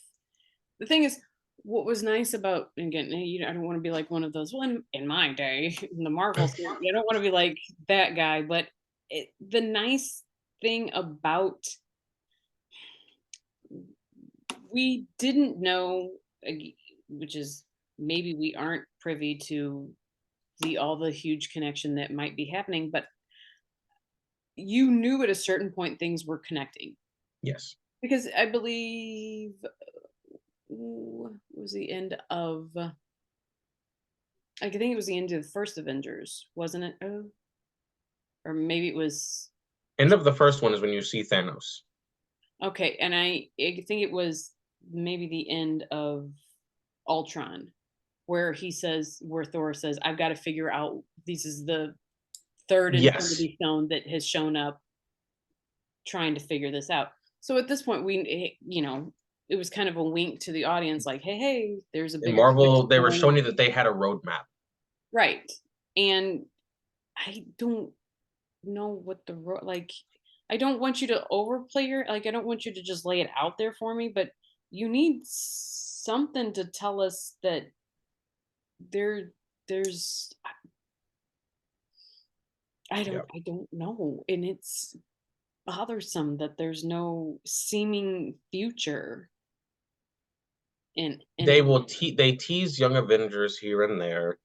the thing is, what was nice about, again, I don't want to be like one of those. Well, in my day, in the Marvels, I don't want to be like that guy. But the nice thing about, we didn't know, which is, maybe we aren't privy to all the huge connection that might be happening, but you knew at a certain point things were connecting, yes. because I believe, was the end of, I think it was the end of the first Avengers, wasn't it? Oh, or maybe it was. End of the first one is when you see Thanos. Okay, and I think it was maybe the end of Ultron, where Thor says, "I've got to figure out, this is the third Yes. Infinity Stone that has shown up, trying to figure this out." So at this point, it was kind of a wink to the audience, like, hey, there's a In bigger Marvel, connection they were going showing on. you that they had a roadmap. Right. And I don't know what like, I don't want you to overplay I don't want you to just lay it out there for me, but you need something to tell us that there there's Yeah. I don't know. And it's bothersome that there's no seeming future in They it. will they tease Young Avengers here and there.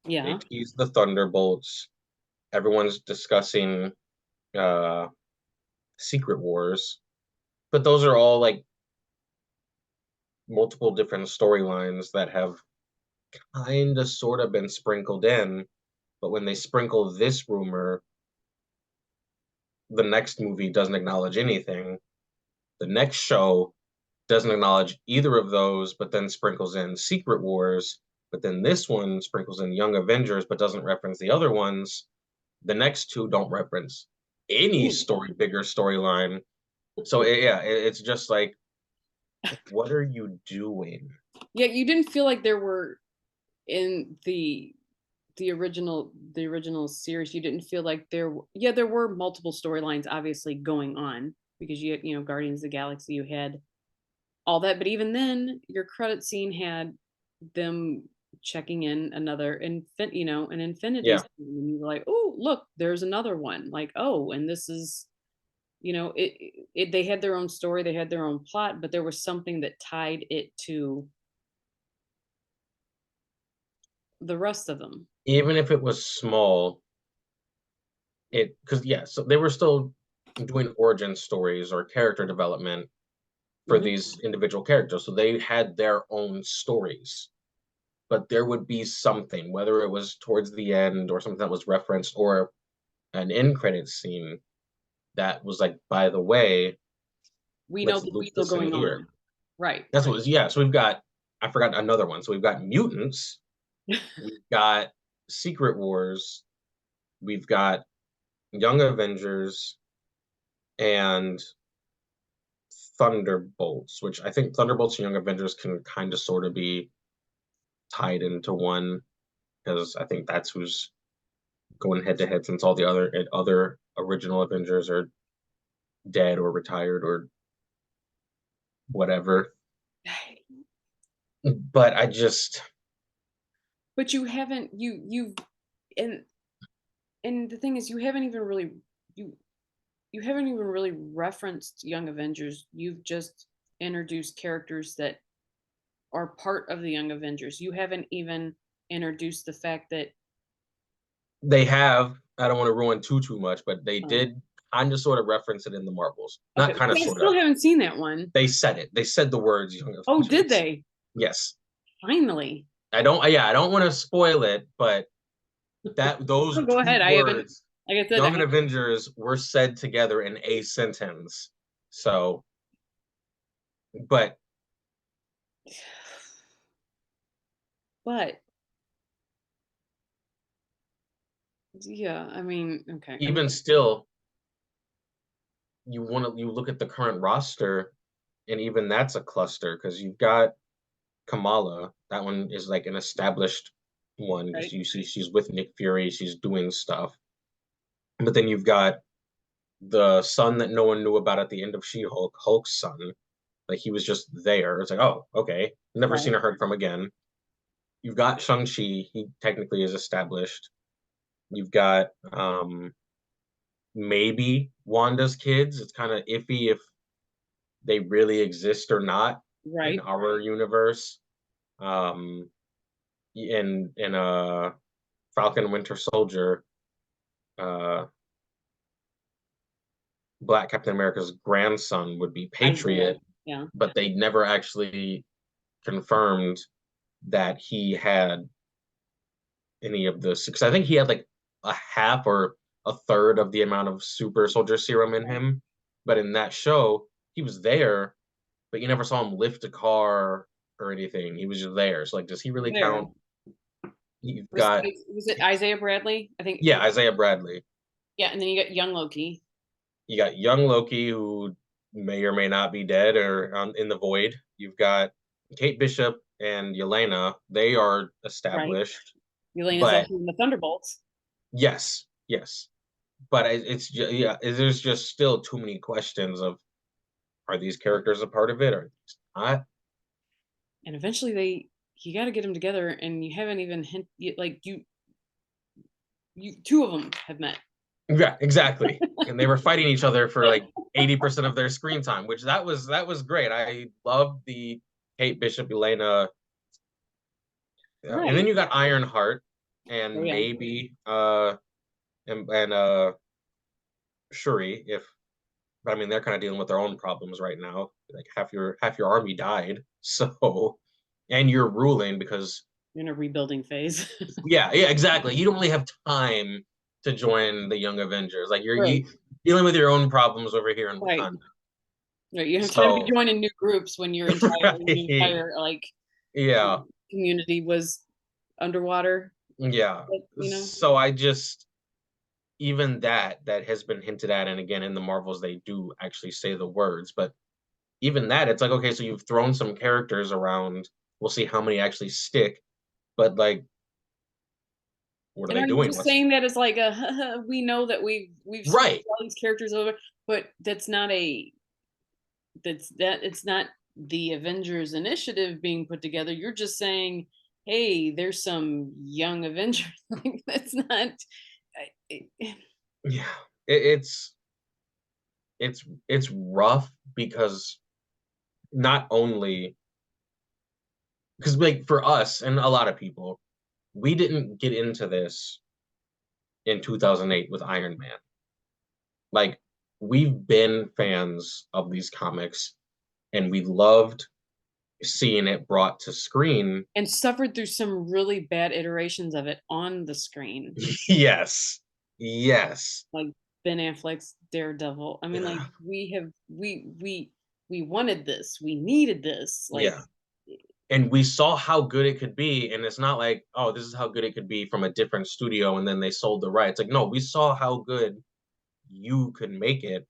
They Yeah. tease the Thunderbolts. Everyone's discussing uh Secret Wars. But those are all like multiple different storylines that have kind of sort of been sprinkled in. But when they sprinkle this rumor, the next movie doesn't acknowledge anything. The next show doesn't acknowledge either of those, but then sprinkles in Secret Wars. But then this one sprinkles in Young Avengers, but doesn't reference the other ones. The next two don't reference any bigger storyline. So it's just like, what are you doing? Yeah, you didn't feel like there were, in the original series, you didn't feel like there were multiple storylines obviously going on, because you had, Guardians of the Galaxy, you had all that, but even then your credit scene had them checking in an infinity Yeah, stone, and you were like, oh, look, there's another one, like, oh, and this is, they had their own story, they had their own plot, but there was something that tied it to the rest of them. even if it was small, because yeah, so they were still doing origin stories or character development for Hmm. these individual characters, so they had their own stories. But there would be something, whether it was towards the end or something that was referenced, or an end credit scene that was like, by the way, We know let's this is loop still this in going here. on. Right. That's what it was. Yeah. So we've got, I forgot another one. So we've got mutants, we've got Secret Wars, we've got Young Avengers, and Thunderbolts, which I think Thunderbolts and Young Avengers can kind of sort of be tied into one, because I think that's who's going head to head, since all the other original Avengers are dead or retired or whatever. But I just But you haven't and and the thing is you you haven't even really referenced Young Avengers. You've just introduced characters that are part of the Young Avengers. You haven't even introduced the fact that they have. I don't want to ruin too much, but they um, did kind of sort of reference it in the Marvels. okay, Not kind of I sort still of. haven't seen that one. They said it. They said the words Young Oh, did Avengers. they? Yes. Finally. I don't yeah, I don't want to spoil it, but that those Oh, go two ahead. I haven't, words, like I said, Young and Avengers, were said together in a sentence. So, but but yeah, I mean, okay. I mean, even still, you look at the current roster, and even that's a cluster because you've got Kamala. That one is like an established one because right, you see she's with Nick Fury, she's doing stuff. But then you've got the son that no one knew about at the end of She-Hulk, Hulk's son. Like he was just there. It's like, oh, okay. Never seen right, or heard from again. You've got Shang-Chi, he technically is established. You've got maybe Wanda's kids. It's kind of iffy if they really exist or not in right. our universe. Um in Falcon Winter Soldier, uh Black Captain America's grandson would be Isaiah. Patriot, Yeah. but they never actually confirmed that he had any of the because I think he had like a half or a third of the amount of super soldier serum in Right. him. But in that show, he was there, but you never saw him lift a car or anything. He was just there. So like, does he really There. count? You've got Was it Isaiah Bradley? I think. yeah, Isaiah Bradley. Yeah, and then you got young Loki. You got young Loki who may or may not be dead or in the void. You've got Kate Bishop and Yelena. They are Right. established, Elena's but also in the Thunderbolts. yes, yes. But it's just yeah, there's just still too many questions of are these characters a part of it or not? And eventually you got to get them together, and you haven't even like you two of them have met. Yeah, exactly. And they were fighting each other for like 80% of their screen time, which that was great. I loved the Kate Bishop, Elena, and then Right. you got Ironheart Oh and yeah. maybe and Shuri if but I mean they're kind of dealing with their own problems right now. Like half your army died. So and you're ruling because In a rebuilding phase. yeah, exactly. You don't really have time to join the Young Avengers. Like you're Right. dealing with your own problems over here in Right. Wakanda. Right. You have time to So join in new groups when your right. entire like Yeah. community was underwater. Yeah. Like, So I just even that has been hinted at and again in the Marvels they do actually say the words, but even that it's like okay, so you've thrown some characters around. We'll see how many actually stick, but like what are and they are you doing? just What's saying that as like a we know that we've switched right. all these characters over, but it's not the Avengers initiative being put together. You're just saying, hey, there's some young Avengers. Like that's not. Yeah. It's it's rough because not only because like for us and a lot of people, we didn't get into this in 2008 with Iron Man. Like we've been fans of these comics and we loved seeing it brought to screen. And suffered through some really bad iterations of it on the screen, Yes. Yes. like Ben Affleck's Daredevil. I mean, like Yeah. we wanted this, we needed this, like Yeah. And we saw how good it could be and it's not like oh this is how good it could be from a different studio and then they sold the rights like no we saw how good you could make it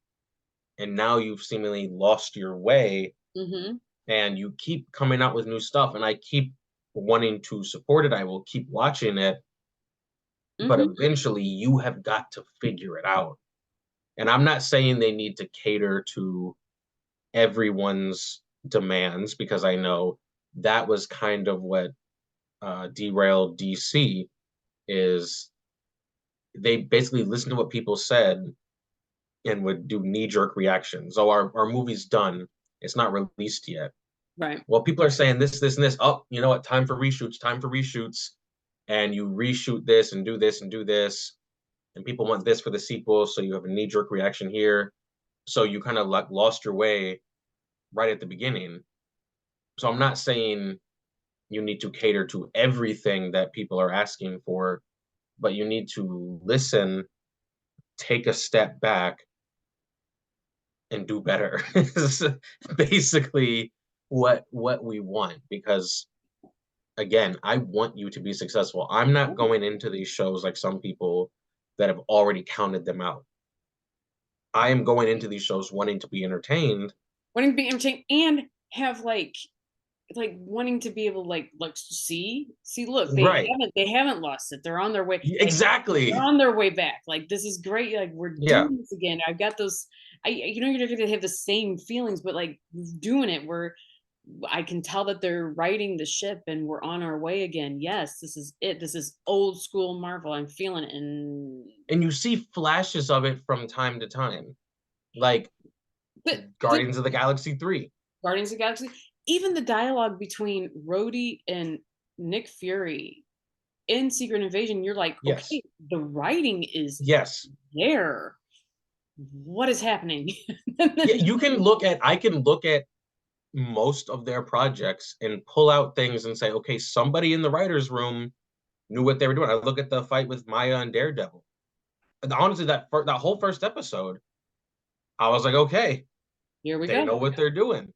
and now you've seemingly lost your way mm-hmm, and you keep coming out with new stuff and I keep wanting to support it I will keep watching it but mm-hmm. eventually you have got to figure it out And I'm not saying they need to cater to everyone's demands, because I know that was kind of what derailed DC, is they basically listened to what people said and would do knee-jerk reactions. Oh, our movie's done. It's not released yet. Right. Well, people are saying this, and this. Oh, you know what? Time for reshoots, time for reshoots. And you reshoot this and do this and do this. And people want this for the sequel. So you have a knee-jerk reaction here. So you kind of like lost your way right at the beginning. So I'm not saying you need to cater to everything that people are asking for, but you need to listen, take a step back, and do better. Is basically what we want, because again, I want you to be successful. I'm not going into these shows like some people that have already counted them out. I am going into these shows wanting to be entertained. Wanting to be entertained and have like wanting to be able to like see look, Right. they haven't lost it, they're on their way, like they're Exactly. on their way back, like this is great, like we're Yeah. doing this again. I've got those, you know, you're not gonna have the same feelings, but like doing it, I can tell that they're righting the ship and we're on our way again. Yes, this is it, this is old school Marvel, I'm feeling it. And And you see flashes of it from time to time, like the Guardians of the Galaxy 3. Guardians of the Galaxy, even the dialogue between Rhodey and Nick Fury in Secret Invasion, you're like, Yes. okay, the writing is Yes. there. What is happening? Yeah, I can look at most of their projects and pull out things and say, okay, somebody in the writers' room knew what they were doing. I look at the fight with Maya and Daredevil. And honestly, that whole first episode, I was like, okay, Here we they go. know what they're doing.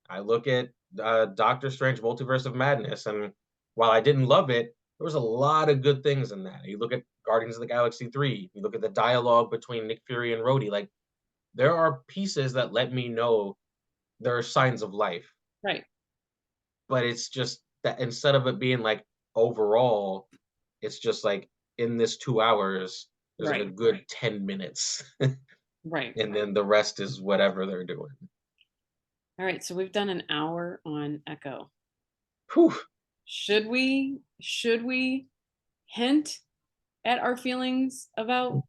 I look at Doctor Strange Multiverse of Madness, and while I didn't love it, there was a lot of good things in that. You look at Guardians of the Galaxy 3, you look at the dialogue between Nick Fury and Rhodey, like there are pieces that let me know there are signs of life. Right. But it's just that instead of it being like overall, it's just like in this 2 hours, there's like a Right. good 10 minutes. Right. And then the rest is whatever they're doing. All right. So we've done an hour on Echo. Whew. Should we hint at our feelings about Yeah.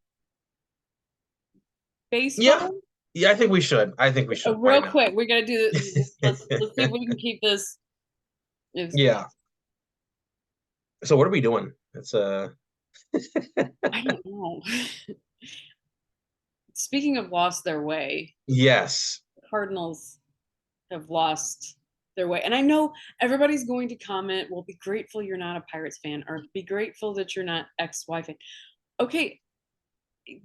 baseball? Yeah, I think we should. I think we should. Why Real not? quick, we gotta do this. Let's see if we can keep this. Yeah. So what are we doing? It's I don't know. Speaking of lost their way, yes. the Cardinals have lost their way. And I know everybody's going to comment, well, be grateful you're not a Pirates fan, or be grateful that you're not XY fan. Okay,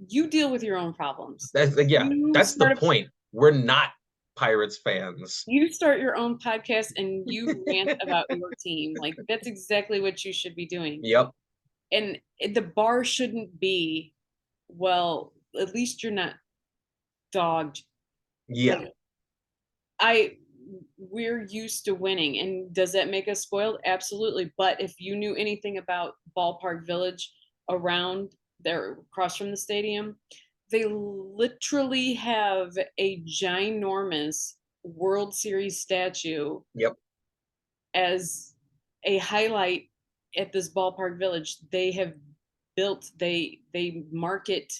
you deal with your own problems. Yeah, You that's the start a, point. We're not Pirates fans. you start your own podcast and you rant about your team. Like that's exactly what you should be doing. Yep. And the bar shouldn't be, well, at least you're not dogged. Yeah. Like I we're used to winning, and does that make us spoiled? Absolutely. But if you knew anything about Ballpark Village around there across from the stadium, they literally have a ginormous World Series statue Yep. as a highlight at this Ballpark Village. They have built, they market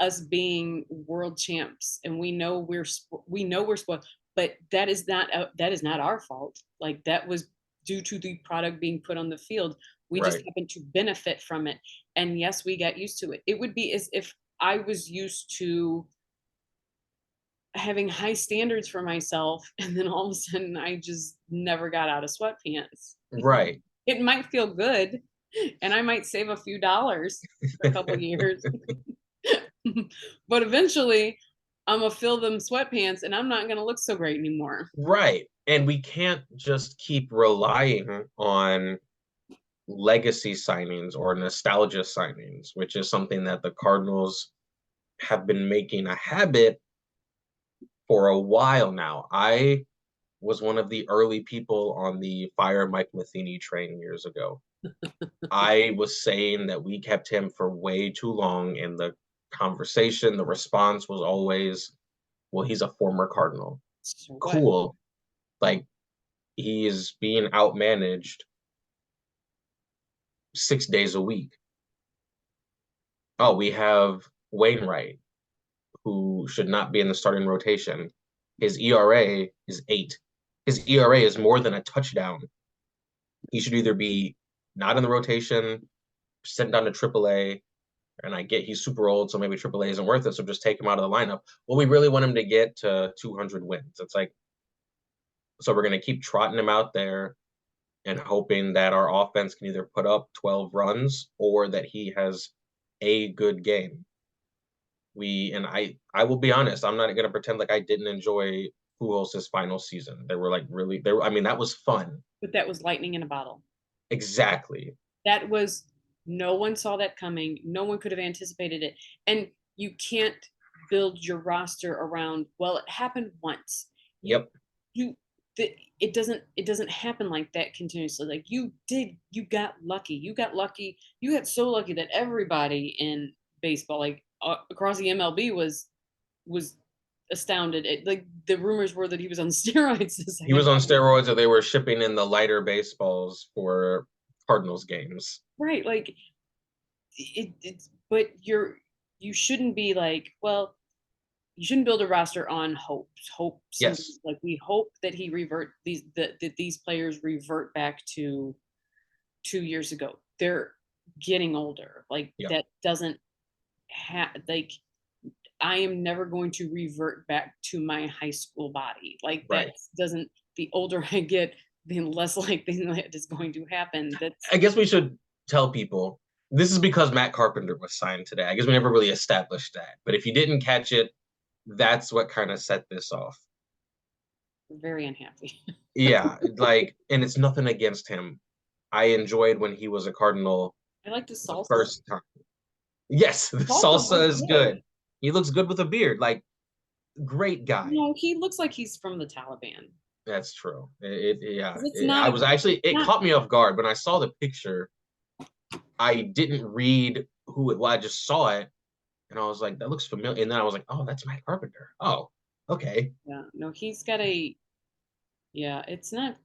us being world champs, and we know we're spoiled, but that is not our fault. Like that was due to the product being put on the field. We just Right. happened to benefit from it, and yes, we got used to it. It would be as if I was used to having high standards for myself, and then all of a sudden I just never got out of sweatpants. Right. It might feel good, and I might save a few dollars for a couple years. But eventually I'm gonna fill them sweatpants and I'm not gonna look so great anymore. Right. And we can't just keep relying on legacy signings or nostalgia signings, which is something that the Cardinals have been making a habit for a while now. I was one of the early people on the fire Mike Matheny train years ago. I was saying that we kept him for way too long, and the conversation, the response was always, well, he's a former Cardinal. So what? Cool. Like, he is being outmanaged 6 days a week. Oh, we have Wainwright, who should not be in the starting rotation. His ERA is 8. His ERA is more than a touchdown. He should either be not in the rotation, sent down to AAA, and I get he's super old, so maybe AAA isn't worth it, so just take him out of the lineup. Well, we really want him to get to 200 wins. It's like, so we're going to keep trotting him out there and hoping that our offense can either put up 12 runs or that he has a good game. I will be honest, I'm not going to pretend like I didn't enjoy Pujols' final season. They were like really, I mean, that was fun. But that was lightning in a bottle. Exactly. That was, no one saw that coming. No one could have anticipated it. And you can't build your roster around, well, it happened once. Yep. It doesn't happen like that continuously. Like you got lucky. You got so lucky that everybody in baseball, like across the MLB, was astounded. Like the rumors were that he was on steroids. He was on steroids, or they were shipping in the lighter baseballs for Cardinals games. Right, like it's, but you shouldn't be like, well, you shouldn't build a roster on hope. Yes. Like we hope that that these players revert back to 2 years ago. They're getting older. Like Yep. that doesn't like, I am never going to revert back to my high school body. Like that doesn't, the older I get, the less likely that is going to happen. I guess we should tell people this is because Matt Carpenter was signed today. I guess we never really established that. But if you didn't catch it, that's what kind of set this off. Very unhappy. Yeah, like, and it's nothing against him. I enjoyed when he was a Cardinal. I like the salsa. First time. Yes, the salsa is good. He looks good with a beard. Like, great guy. No, he looks like he's from the Taliban. That's true. It caught me off guard when I saw the picture. I didn't read who it was. I just saw it, and I was like, "That looks familiar." And then I was like, "Oh, that's Matt Carpenter." Oh, okay. Yeah, no, he's got a. Yeah, it's not.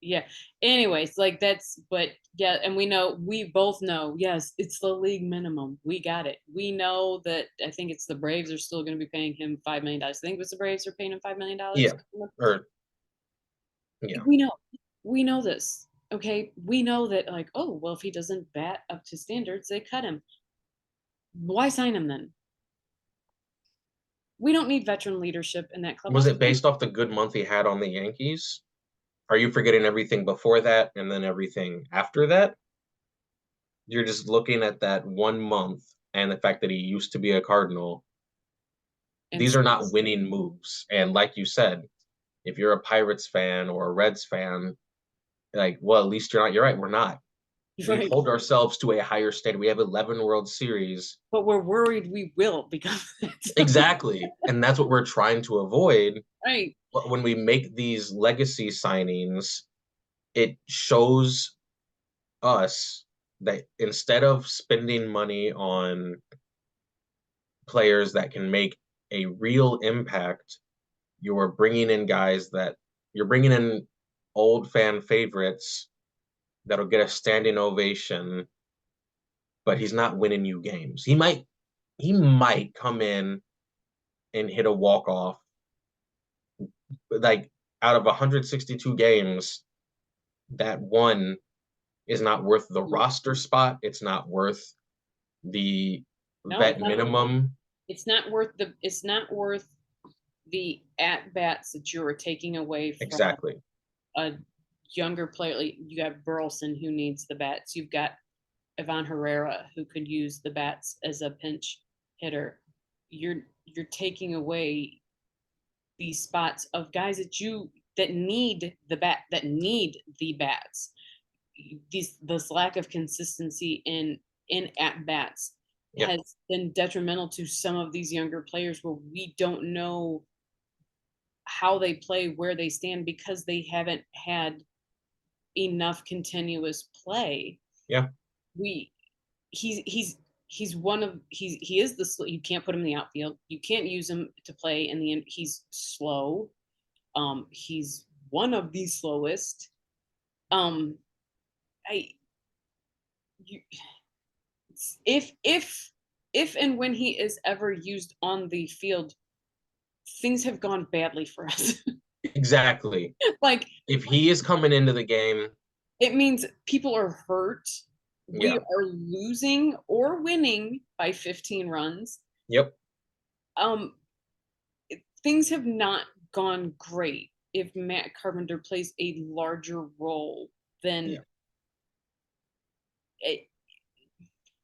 Yeah. Anyways, like that's, but yeah, and we both know, yes, it's the league minimum. We got it. We know that. I think it's the Braves are still going to be paying him $5 million. I think it was the Braves are paying him $5 million. Yeah. Or yeah. We know this. Okay, we know that. Like, oh well, if he doesn't bat up to standards, they cut him. Why sign him then? We don't need veteran leadership in that club. Was it based off the good month he had on the Yankees? Are you forgetting everything before that and then everything after that? You're just looking at that 1 month and the fact that he used to be a Cardinal. And these are not winning moves. And like you said, if you're a Pirates fan or a Reds fan, like, well, at least you're right. We're not. We hold ourselves to a higher standard. We have 11 World Series. But we're worried we will become Exactly. And that's what we're trying to avoid. Right. But when we make these legacy signings, it shows us that instead of spending money on players that can make a real impact, you're bringing in old fan favorites that'll get a standing ovation, but he's not winning you games. He might come in and hit a walk-off. Like, out of 162 games, that one is not worth the roster spot. It's not worth the vet minimum. It's not worth the at bats that you are taking away from a younger player. Like you got Burleson who needs the bats. You've got Ivan Herrera who could use the bats as a pinch hitter. You're taking away these spots of guys that need the bats. This lack of consistency in at bats has been detrimental to some of these younger players where we don't know how they play, where they stand, because they haven't had enough continuous play. Yeah. He's he is you can't put him in the outfield. You can't use him to play in the end. He's slow. He's one of the slowest. Um, I you if if and when he is ever used on the field, things have gone badly for us. Exactly. Like If he is coming into the game, it means people are hurt. We yeah. are losing or winning by 15 runs. Yep. Um, things have not gone great if Matt Carpenter plays a larger role than Yeah. it.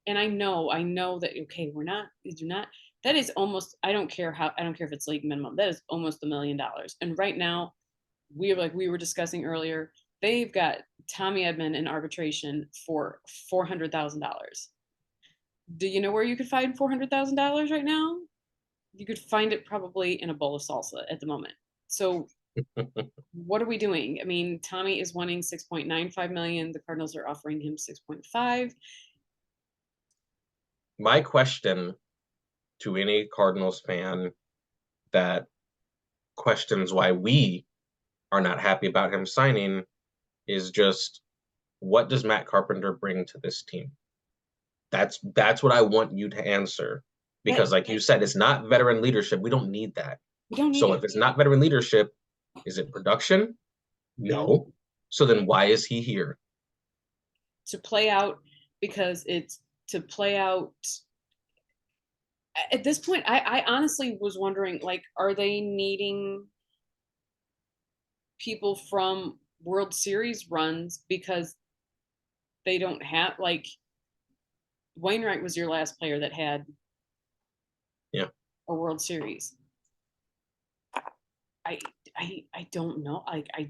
And I know that okay, we do not. That is almost. I don't care if it's league minimum. That is almost $1 million. And right now, we were discussing earlier, they've got Tommy Edman in arbitration for $400,000. Do you know where you could find $400,000 right now? You could find it probably in a bowl of salsa at the moment. So what are we doing? I mean, Tommy is wanting 6.95 million. The Cardinals are offering him 6.5. My question to any Cardinals fan that questions why we are not happy about him signing is just, what does Matt Carpenter bring to this team? That's what I want you to answer. That Because like you said, it's not veteran leadership. We don't need that. we don't need So it. if it's not veteran leadership, is it production? No. No. So then why is he here? To play out because it's to play out at this point. I honestly was wondering, like, are they needing people from World Series runs because they don't have like Wainwright was your last player that had Yeah. a World Series. I I don't know. I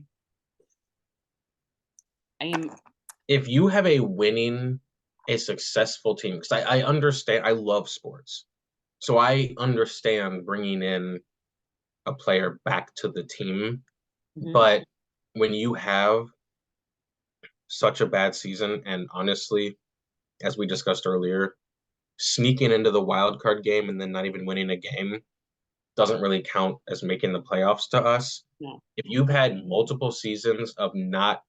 am. If you have a successful team, because I understand, I love sports. So I understand bringing in a player back to the team. Mhm. But when you have such a bad season, and honestly, as we discussed earlier, sneaking into the wild card game and then not even winning a game doesn't really count as making the playoffs to us. No. If you've had multiple seasons of not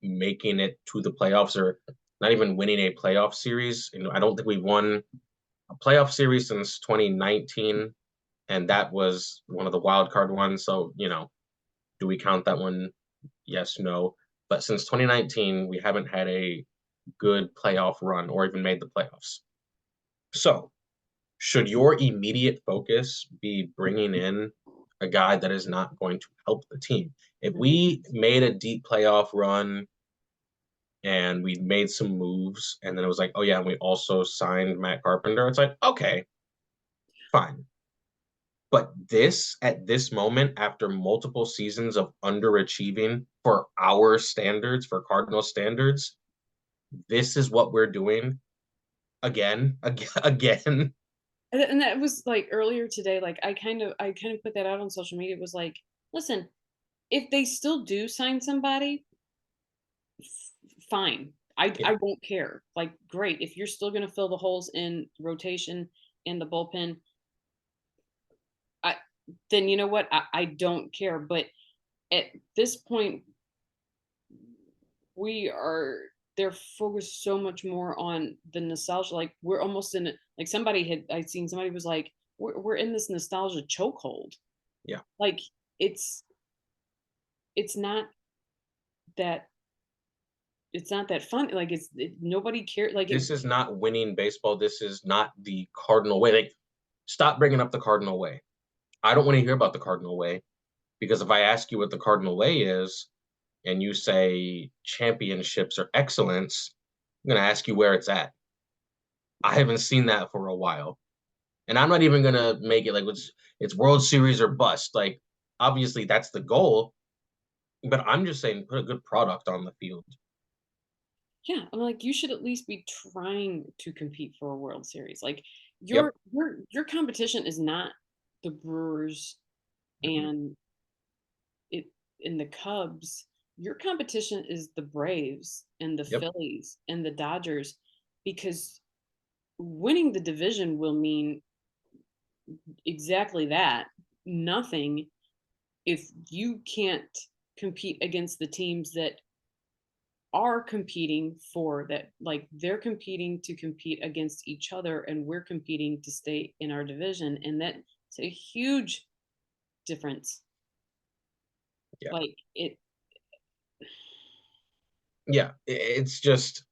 making it to the playoffs or not even winning a playoff series, I don't think we've won a playoff series since 2019, and that was one of the wild card ones. So, do we count that one? Yes, no. But since 2019, we haven't had a good playoff run or even made the playoffs. So, should your immediate focus be bringing in a guy that is not going to help the team? If Mhm. we made a deep playoff run and we made some moves, and then it was like, oh yeah, and we also signed Matt Carpenter, it's like, okay, fine. But at this moment, after multiple seasons of underachieving for our standards, for Cardinal standards, this is what we're doing again, again, again. And that was like earlier today. Like I kind of put that out on social media. It was like, listen, if they still do sign somebody, fine. Yeah. I won't care. Like, great. If you're still going to fill the holes in rotation in the bullpen, I then you know what? I don't care. But at this point, we are they're focused so much more on the nostalgia. Like we're almost in it. Like somebody had I seen somebody was like, we're in this nostalgia chokehold. Yeah. Like it's it's not that it's not that fun. Like nobody cares. Like it. This is not winning baseball. This is not the Cardinal way. Like, stop bringing up the Cardinal way. I don't want to hear about the Cardinal way, because if I ask you what the Cardinal way is and you say championships or excellence, I'm going to ask you where it's at. I haven't seen that for a while. And I'm not even going to make it like it's World Series or bust. Like, obviously, that's the goal. But I'm just saying, put a good product on the field. Yeah, I'm like, you should at least be trying to compete for a World Series. Like Yep. your competition is not the Brewers Mm-mm. and it in the Cubs. Your competition is the Braves and the Yep. Phillies and the Dodgers because winning the division will mean exactly that. Nothing if you can't compete against the teams that are competing for that, like they're competing to compete against each other and we're competing to stay in our division, and that's a huge difference. Yeah. Like it. Yeah, it's just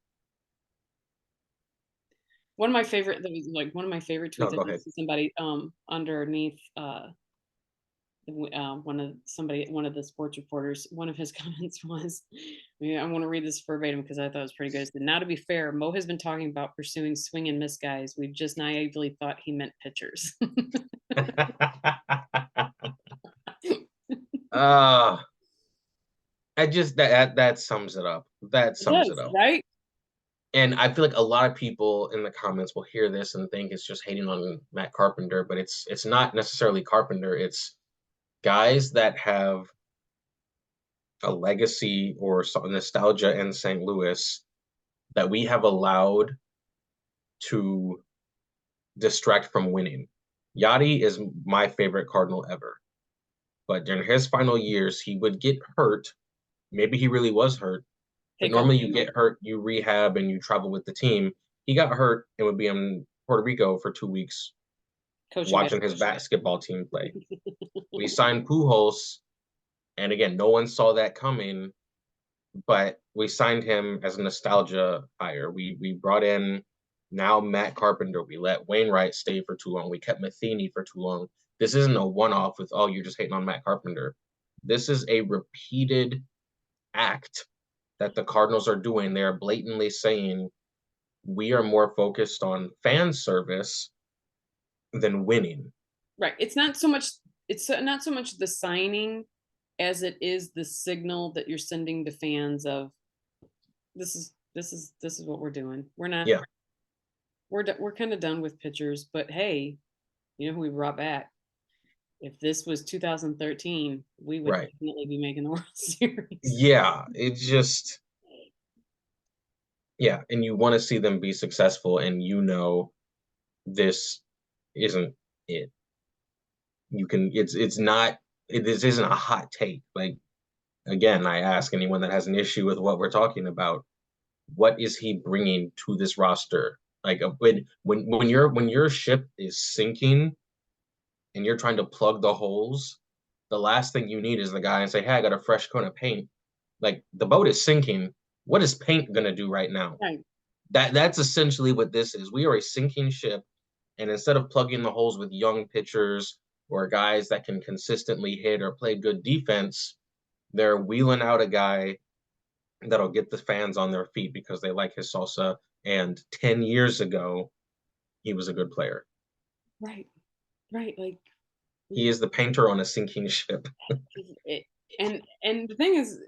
One of my favorite, that was like one of my favorite no, tweets. I go did ahead. see somebody underneath one of the sports reporters, one of his comments was, I want to read this verbatim because I thought it was pretty good. It said, now to be fair, Mo has been talking about pursuing swing and miss guys. We've just naively thought he meant pitchers. uh I just that sums it up. That It sums it does, up. right? And I feel like a lot of people in the comments will hear this and think it's just hating on Matt Carpenter, but it's not necessarily Carpenter. It's guys that have a legacy or some nostalgia in St. Louis that we have allowed to distract from winning. Yachty is my favorite Cardinal ever, but during his final years, he would get hurt. Maybe he really was hurt, but Take over normally you Nemo, get hurt, you rehab, and you travel with the team. He got hurt and would be in Puerto Rico for 2 weeks coaching watching his basketball team play. We signed Pujols, and again, no one saw that coming, but we signed him as a nostalgia hire. We brought in now Matt Carpenter. We let Wainwright stay for too long. We kept Matheny for too long. This isn't a one-off with, oh, you're just hating on Matt Carpenter. This is a repeated act that the Cardinals are doing. They're blatantly saying we are more focused on fan service than winning. right? It's not so much. It's not so much the signing as it is the signal that you're sending to fans of this is what we're doing. We're not. Yeah, We're kind of done with pitchers, but hey, you know who we brought back? If this was 2013, we would right. definitely be making the World Series. Yeah, it's just yeah, and you want to see them be successful, and this isn't it. You can it's not this isn't a hot take. Like again, I ask anyone that has an issue with what we're talking about, what is he bringing to this roster? Like when your ship is sinking and you're trying to plug the holes, the last thing you need is the guy and say, "Hey, I got a fresh coat of paint." Like the boat is sinking. What is paint gonna do right now? Right, That's essentially what this is. We are a sinking ship, and instead of plugging the holes with young pitchers or guys that can consistently hit or play good defense, they're wheeling out a guy that'll get the fans on their feet because they like his salsa. And 10 years ago, he was a good player. right, right. Like He is the painter on a sinking ship. it, and the thing is,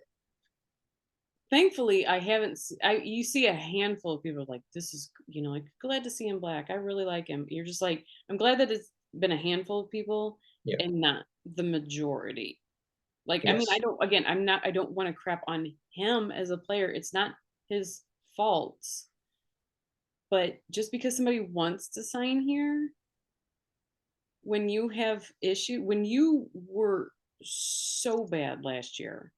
thankfully, I haven't. You see a handful of people like this is like glad to see him black. I really like him. You're just like I'm glad that it's been a handful of people Yeah. and not the majority. Like, I mean, I Yes. don't, again, I don't want to crap on him as a player. It's not his faults. But just because somebody wants to sign here, when you have issue, when you were so bad last year,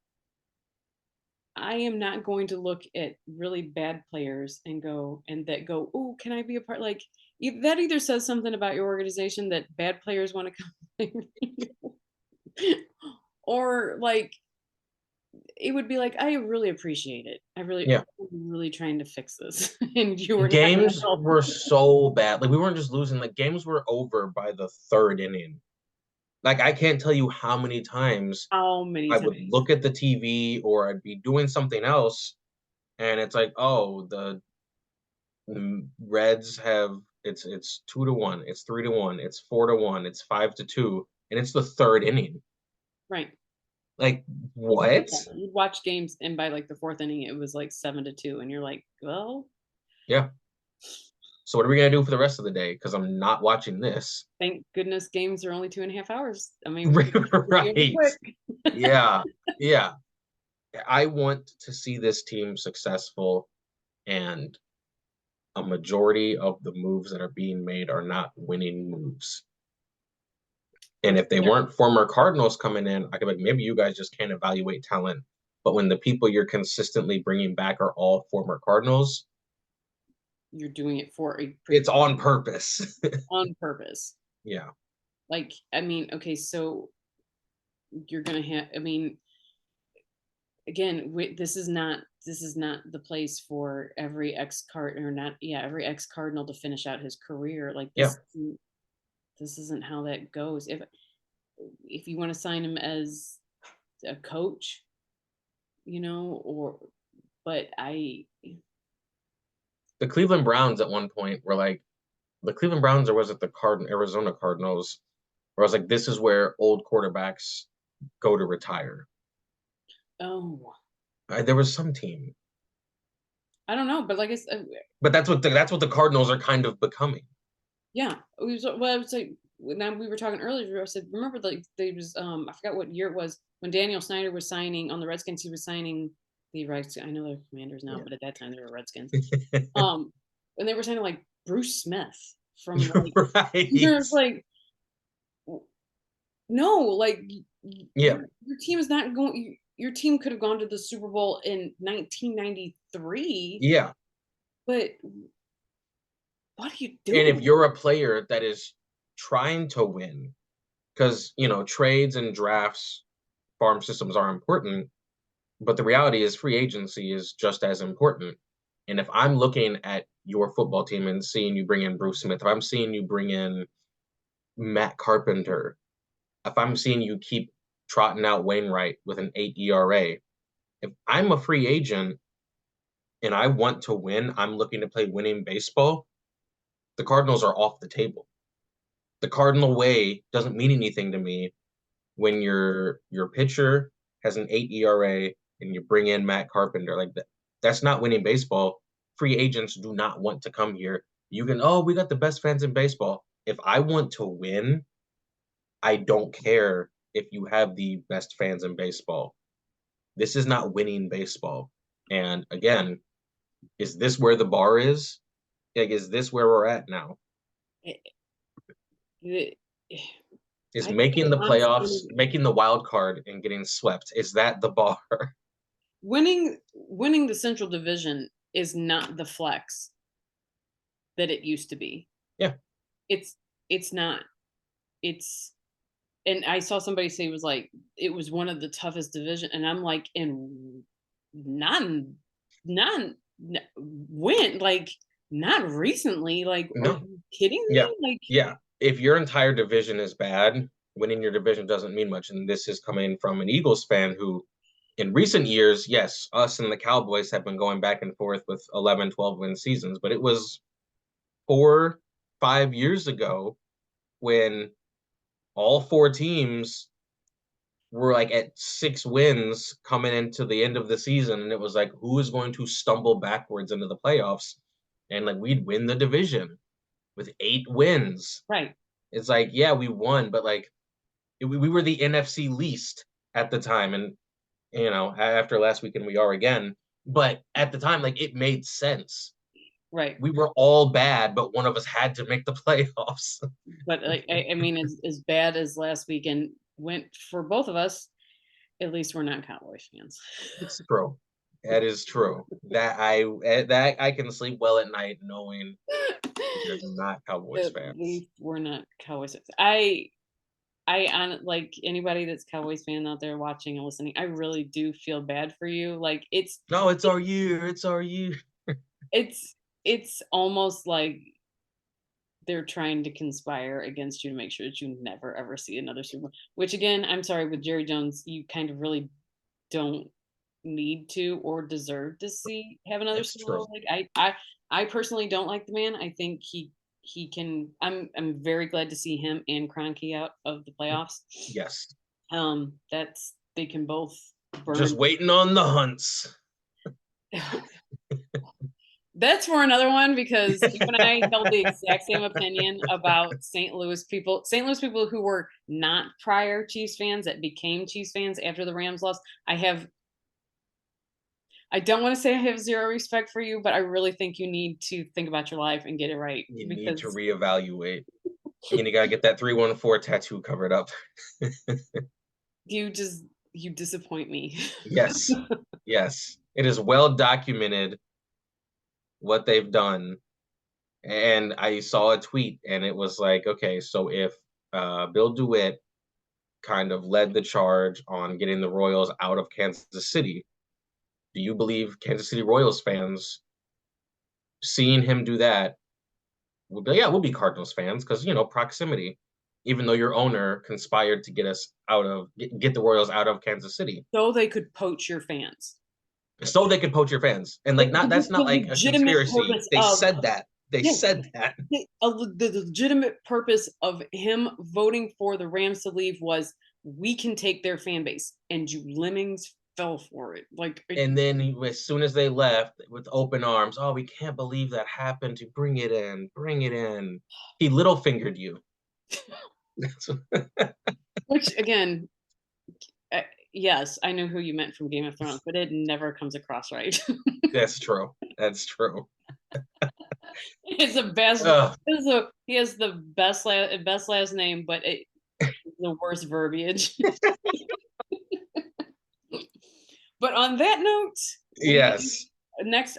I am not going to look at really bad players and go, oh, can I be a part? Like, that either says something about your organization that bad players want to come play for you, or like it would be like, I really appreciate it. Yeah. I'm really trying to fix this, and you were not going to Games help. were so bad. Like we weren't just losing, like games were over by the third inning. Like I can't tell you how many times How many I would times? look at the TV or I'd be doing something else and it's like, oh, the Reds have it's 2-1, it's 3-1, it's 4-1, it's 5-2, and it's the third inning. Right. Like what? Yeah, you'd watch games, and by like the fourth inning, it was like 7-2, and you're like, well, Yeah. So what are we gonna do for the rest of the day? Because I'm not watching this. thank goodness games are only 2.5 hours. I mean, we'll be over Right. quick. Yeah. Yeah. I want to see this team successful, and a majority of the moves that are being made are not winning moves. And if they weren't former Cardinals coming in, I could be like, maybe you guys just can't evaluate talent. But when the people you're consistently bringing back are all former Cardinals, You're doing it for it's on purpose. on purpose. Yeah. Like, I mean, okay, so you're gonna have. I mean, again, this is not the place for every ex card or not. Yeah, every ex Cardinal to finish out his career. Like Yeah. this isn't how that goes. If you want to sign him as a coach, or but The Cleveland Browns at one point were like, the Cleveland Browns, or was it the Arizona Cardinals, where I was like, this is where old quarterbacks go to retire. oh, There was some team, I don't know, but like I said, but that's what the Cardinals are kind of becoming. yeah, I was like now we were talking earlier. I said, remember, like they was I forgot what year it was when Daniel Snyder was signing on the Redskins. He was signing the Redskins. I know they're Commanders now, Yeah. but at that time they were Redskins. Um, and they were signing like Bruce Smith from like Right. you're like no, like Yeah. your team is not going. Your team could have gone to the Super Bowl in 1993, Yeah. but what are you And if doing? you're a player that is trying to win, because, trades and drafts, farm systems are important, but the reality is free agency is just as important. And if I'm looking at your football team and seeing you bring in Bruce Smith, if I'm seeing you bring in Matt Carpenter, if I'm seeing you keep trotting out Wainwright with an 8 ERA, if I'm a free agent and I want to win, I'm looking to play winning baseball, the Cardinals are off the table. The Cardinal way doesn't mean anything to me when your pitcher has an 8 ERA and you bring in Matt Carpenter. Like that's not winning baseball. Free agents do not want to come here. You can, oh, we got the best fans in baseball. If I want to win, I don't care if you have the best fans in baseball. This is not winning baseball. And again, is this where the bar is? Like, is this where we're at now? It, Is I making the playoffs, honestly, making the wild card and getting swept, is that the bar? winning the Central Division is not the flex that it used to be. Yeah. It's it's not. It's and I saw somebody say it was one of the toughest division, and I'm like, and none, none, when like not recently. Like, are No. you kidding Yeah. me? Like, Yeah. If your entire division is bad, winning your division doesn't mean much. And this is coming from an Eagles fan who, in recent years, yes, us and the Cowboys have been going back and forth with 11, 12 win seasons, but it was 4, 5 years ago when all four teams were like at 6 wins coming into the end of the season. And it was like, who is going to stumble backwards into the playoffs? And like, we'd win the division with 8 wins. right, It's like, yeah, we won, but like we were the NFC least at the time. And, after last weekend, we are again. But at the time, like it made sense. right. We were all bad, but one of us had to make the playoffs. But like, I mean, as bad as last weekend went for both of us, at least we're not Cowboys fans. It's true. That is true. That I can sleep well at night knowing we're not Cowboys At fans. least we're not Cowboys fans. On like anybody that's Cowboys fan out there watching and listening, I really do feel bad for you. Like No, it's our year. It's our year. it's it's almost like they're trying to conspire against you to make sure that you never ever see another Super Bowl. Which again, I'm sorry, with Jerry Jones, you kind of really don't need to or deserve to have another It's Super true. Bowl. Like I personally don't like the man. I think he can. I'm very glad to see him and Kroenke out of the playoffs. Yes. That's they can both Just burn. waiting on the Hunts. That's for another one because you and I held the exact same opinion about St. Louis people. St. Louis people who were not prior Chiefs fans that became Chiefs fans after the Rams lost. I I don't want to say I have zero respect for you, but I really think you need to think about your life and get it right You need to because reevaluate. And you gotta get that 314 tattoo covered up. you just you disappoint me. Yes. Yes. It is well documented what they've done. And I saw a tweet and it was like, okay, so if Bill DeWitt kind of led the charge on getting the Royals out of Kansas City, do you believe Kansas City Royals fans seeing him do that will be, yeah, we'll be Cardinals fans because, proximity, even though your owner conspired to get us get the Royals out of Kansas City. So they could poach your fans. So they could poach your fans. And like not that's The not like a legitimate conspiracy. purpose They of said that. They yes, said that. the legitimate purpose of him voting for the Rams to leave was we can take their fan base, and you lemmings fell for it. Like And then as soon as they left with open arms, oh, we can't believe that happened. To bring it in, bring it in. He little fingered you. which again, uh, yes, I know who you meant from Game of Thrones, but it never comes across right. That's true. That's true. It's the best. Ugh. He has the best last name, but it's the worst verbiage. But on that note, Yes.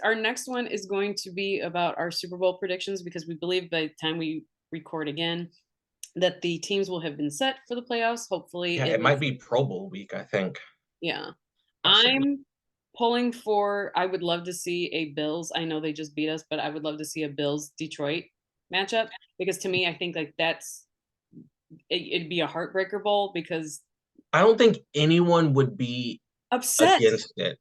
our next one is going to be about our Super Bowl predictions because we believe by the time we record again that the teams will have been set for the playoffs. Hopefully, Yeah, it might be Pro Bowl week, I think. yeah. Possibly. I'm pulling for. I would love to see a Bills. I know they just beat us, but I would love to see a Bills Detroit matchup because to me, I think like it'd be a heartbreaker bowl because I don't think anyone would be upset. against it.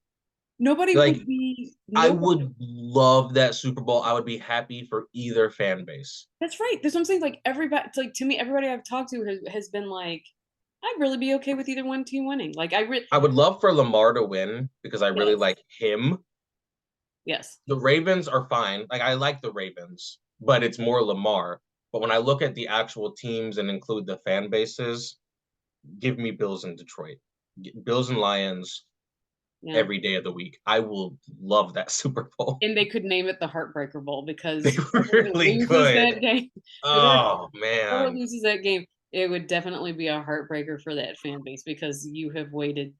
Nobody Like, would be. I Nobody, would love that Super Bowl. I would be happy for either fan base. that's right. That's what I'm saying. Like everybody, it's like to me, everybody I've talked to has been like, I'd really be okay with either one team winning. Like I would love for Lamar to win because I really yes, like him. yes. The Ravens are fine. Like, I like the Ravens, but it's more Lamar. But when I look at the actual teams and include the fan bases, give me Bills and Detroit. Bills and Lions Yeah. every day of the week. I will love that Super Bowl. And they could name it the Heartbreaker Bowl They because really loses that could. game. Oh Whoever man. loses that game, it would definitely be a heartbreaker for that fan base because you have waited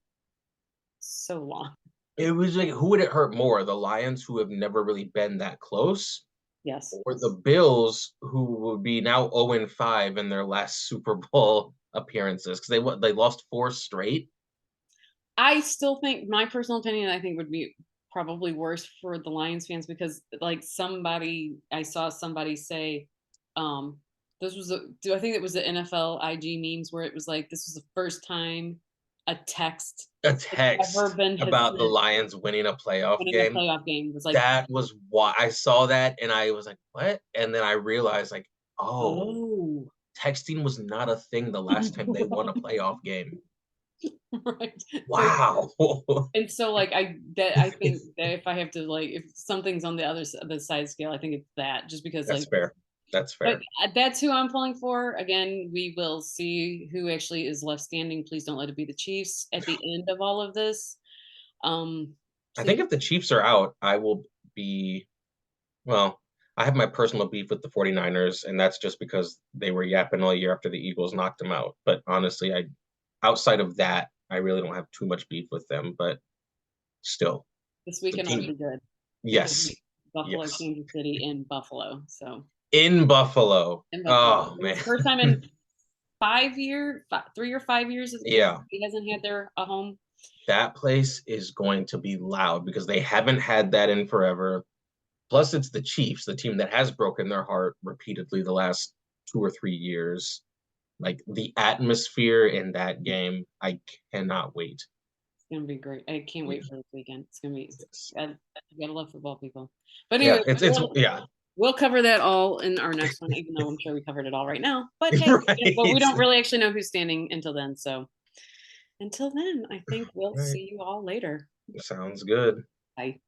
so long. It was like, who would it hurt more? The Lions, who have never really been that close, Yes. or the Bills, who would be now 0-5 in their last Super Bowl appearances because they lost 4 straight. I still think my personal opinion, I think would be probably worse for the Lions fans because like I saw somebody say, this was I think it was the NFL IG memes where it was like this was the first time a text A has ever text been has about the sent Lions winning a playoff winning a game. playoff game. It was like, That was why I saw that and I was like, what? And then I realized, like, oh, oh, texting was not a thing the last time they won a playoff game. right. Wow. And so like I think that if I have to like if something's on the other side scale, I think it's that just because That's like fair. That's but fair. that's who I'm pulling for. Again, we will see who actually is left standing. Please don't let it be the Chiefs at the end of all of this. I Please, think if the Chiefs are out, I will be, well, I have my personal beef with the 49ers, and that's just because they were yapping all year after the Eagles knocked them out. But honestly, outside of that, I really don't have too much beef with them, but still, this the weekend ought to game. be good because Yes. Buffalo, Yes. Kansas City, and Buffalo. So In Buffalo. in Buffalo, Oh man. it's the first time in 3 or 5 years that Kansas Yeah. City hasn't had their a home. That place is going to be loud because they haven't had that in forever. Plus, it's the Chiefs, the team that has broken their heart repeatedly the last 2 or 3 years. Like, the atmosphere in that game, I cannot wait. It's gonna be great. I can't wait for this weekend. It's gonna be. Yes. I gotta love football, people. But Yeah, anyway, it's yeah, we'll cover that all in our next one, even though I'm sure we covered it all right now. But hey, but we right. don't really actually know who's standing until then. So until then, I think we'll Right. see you all later. Sounds good. Bye.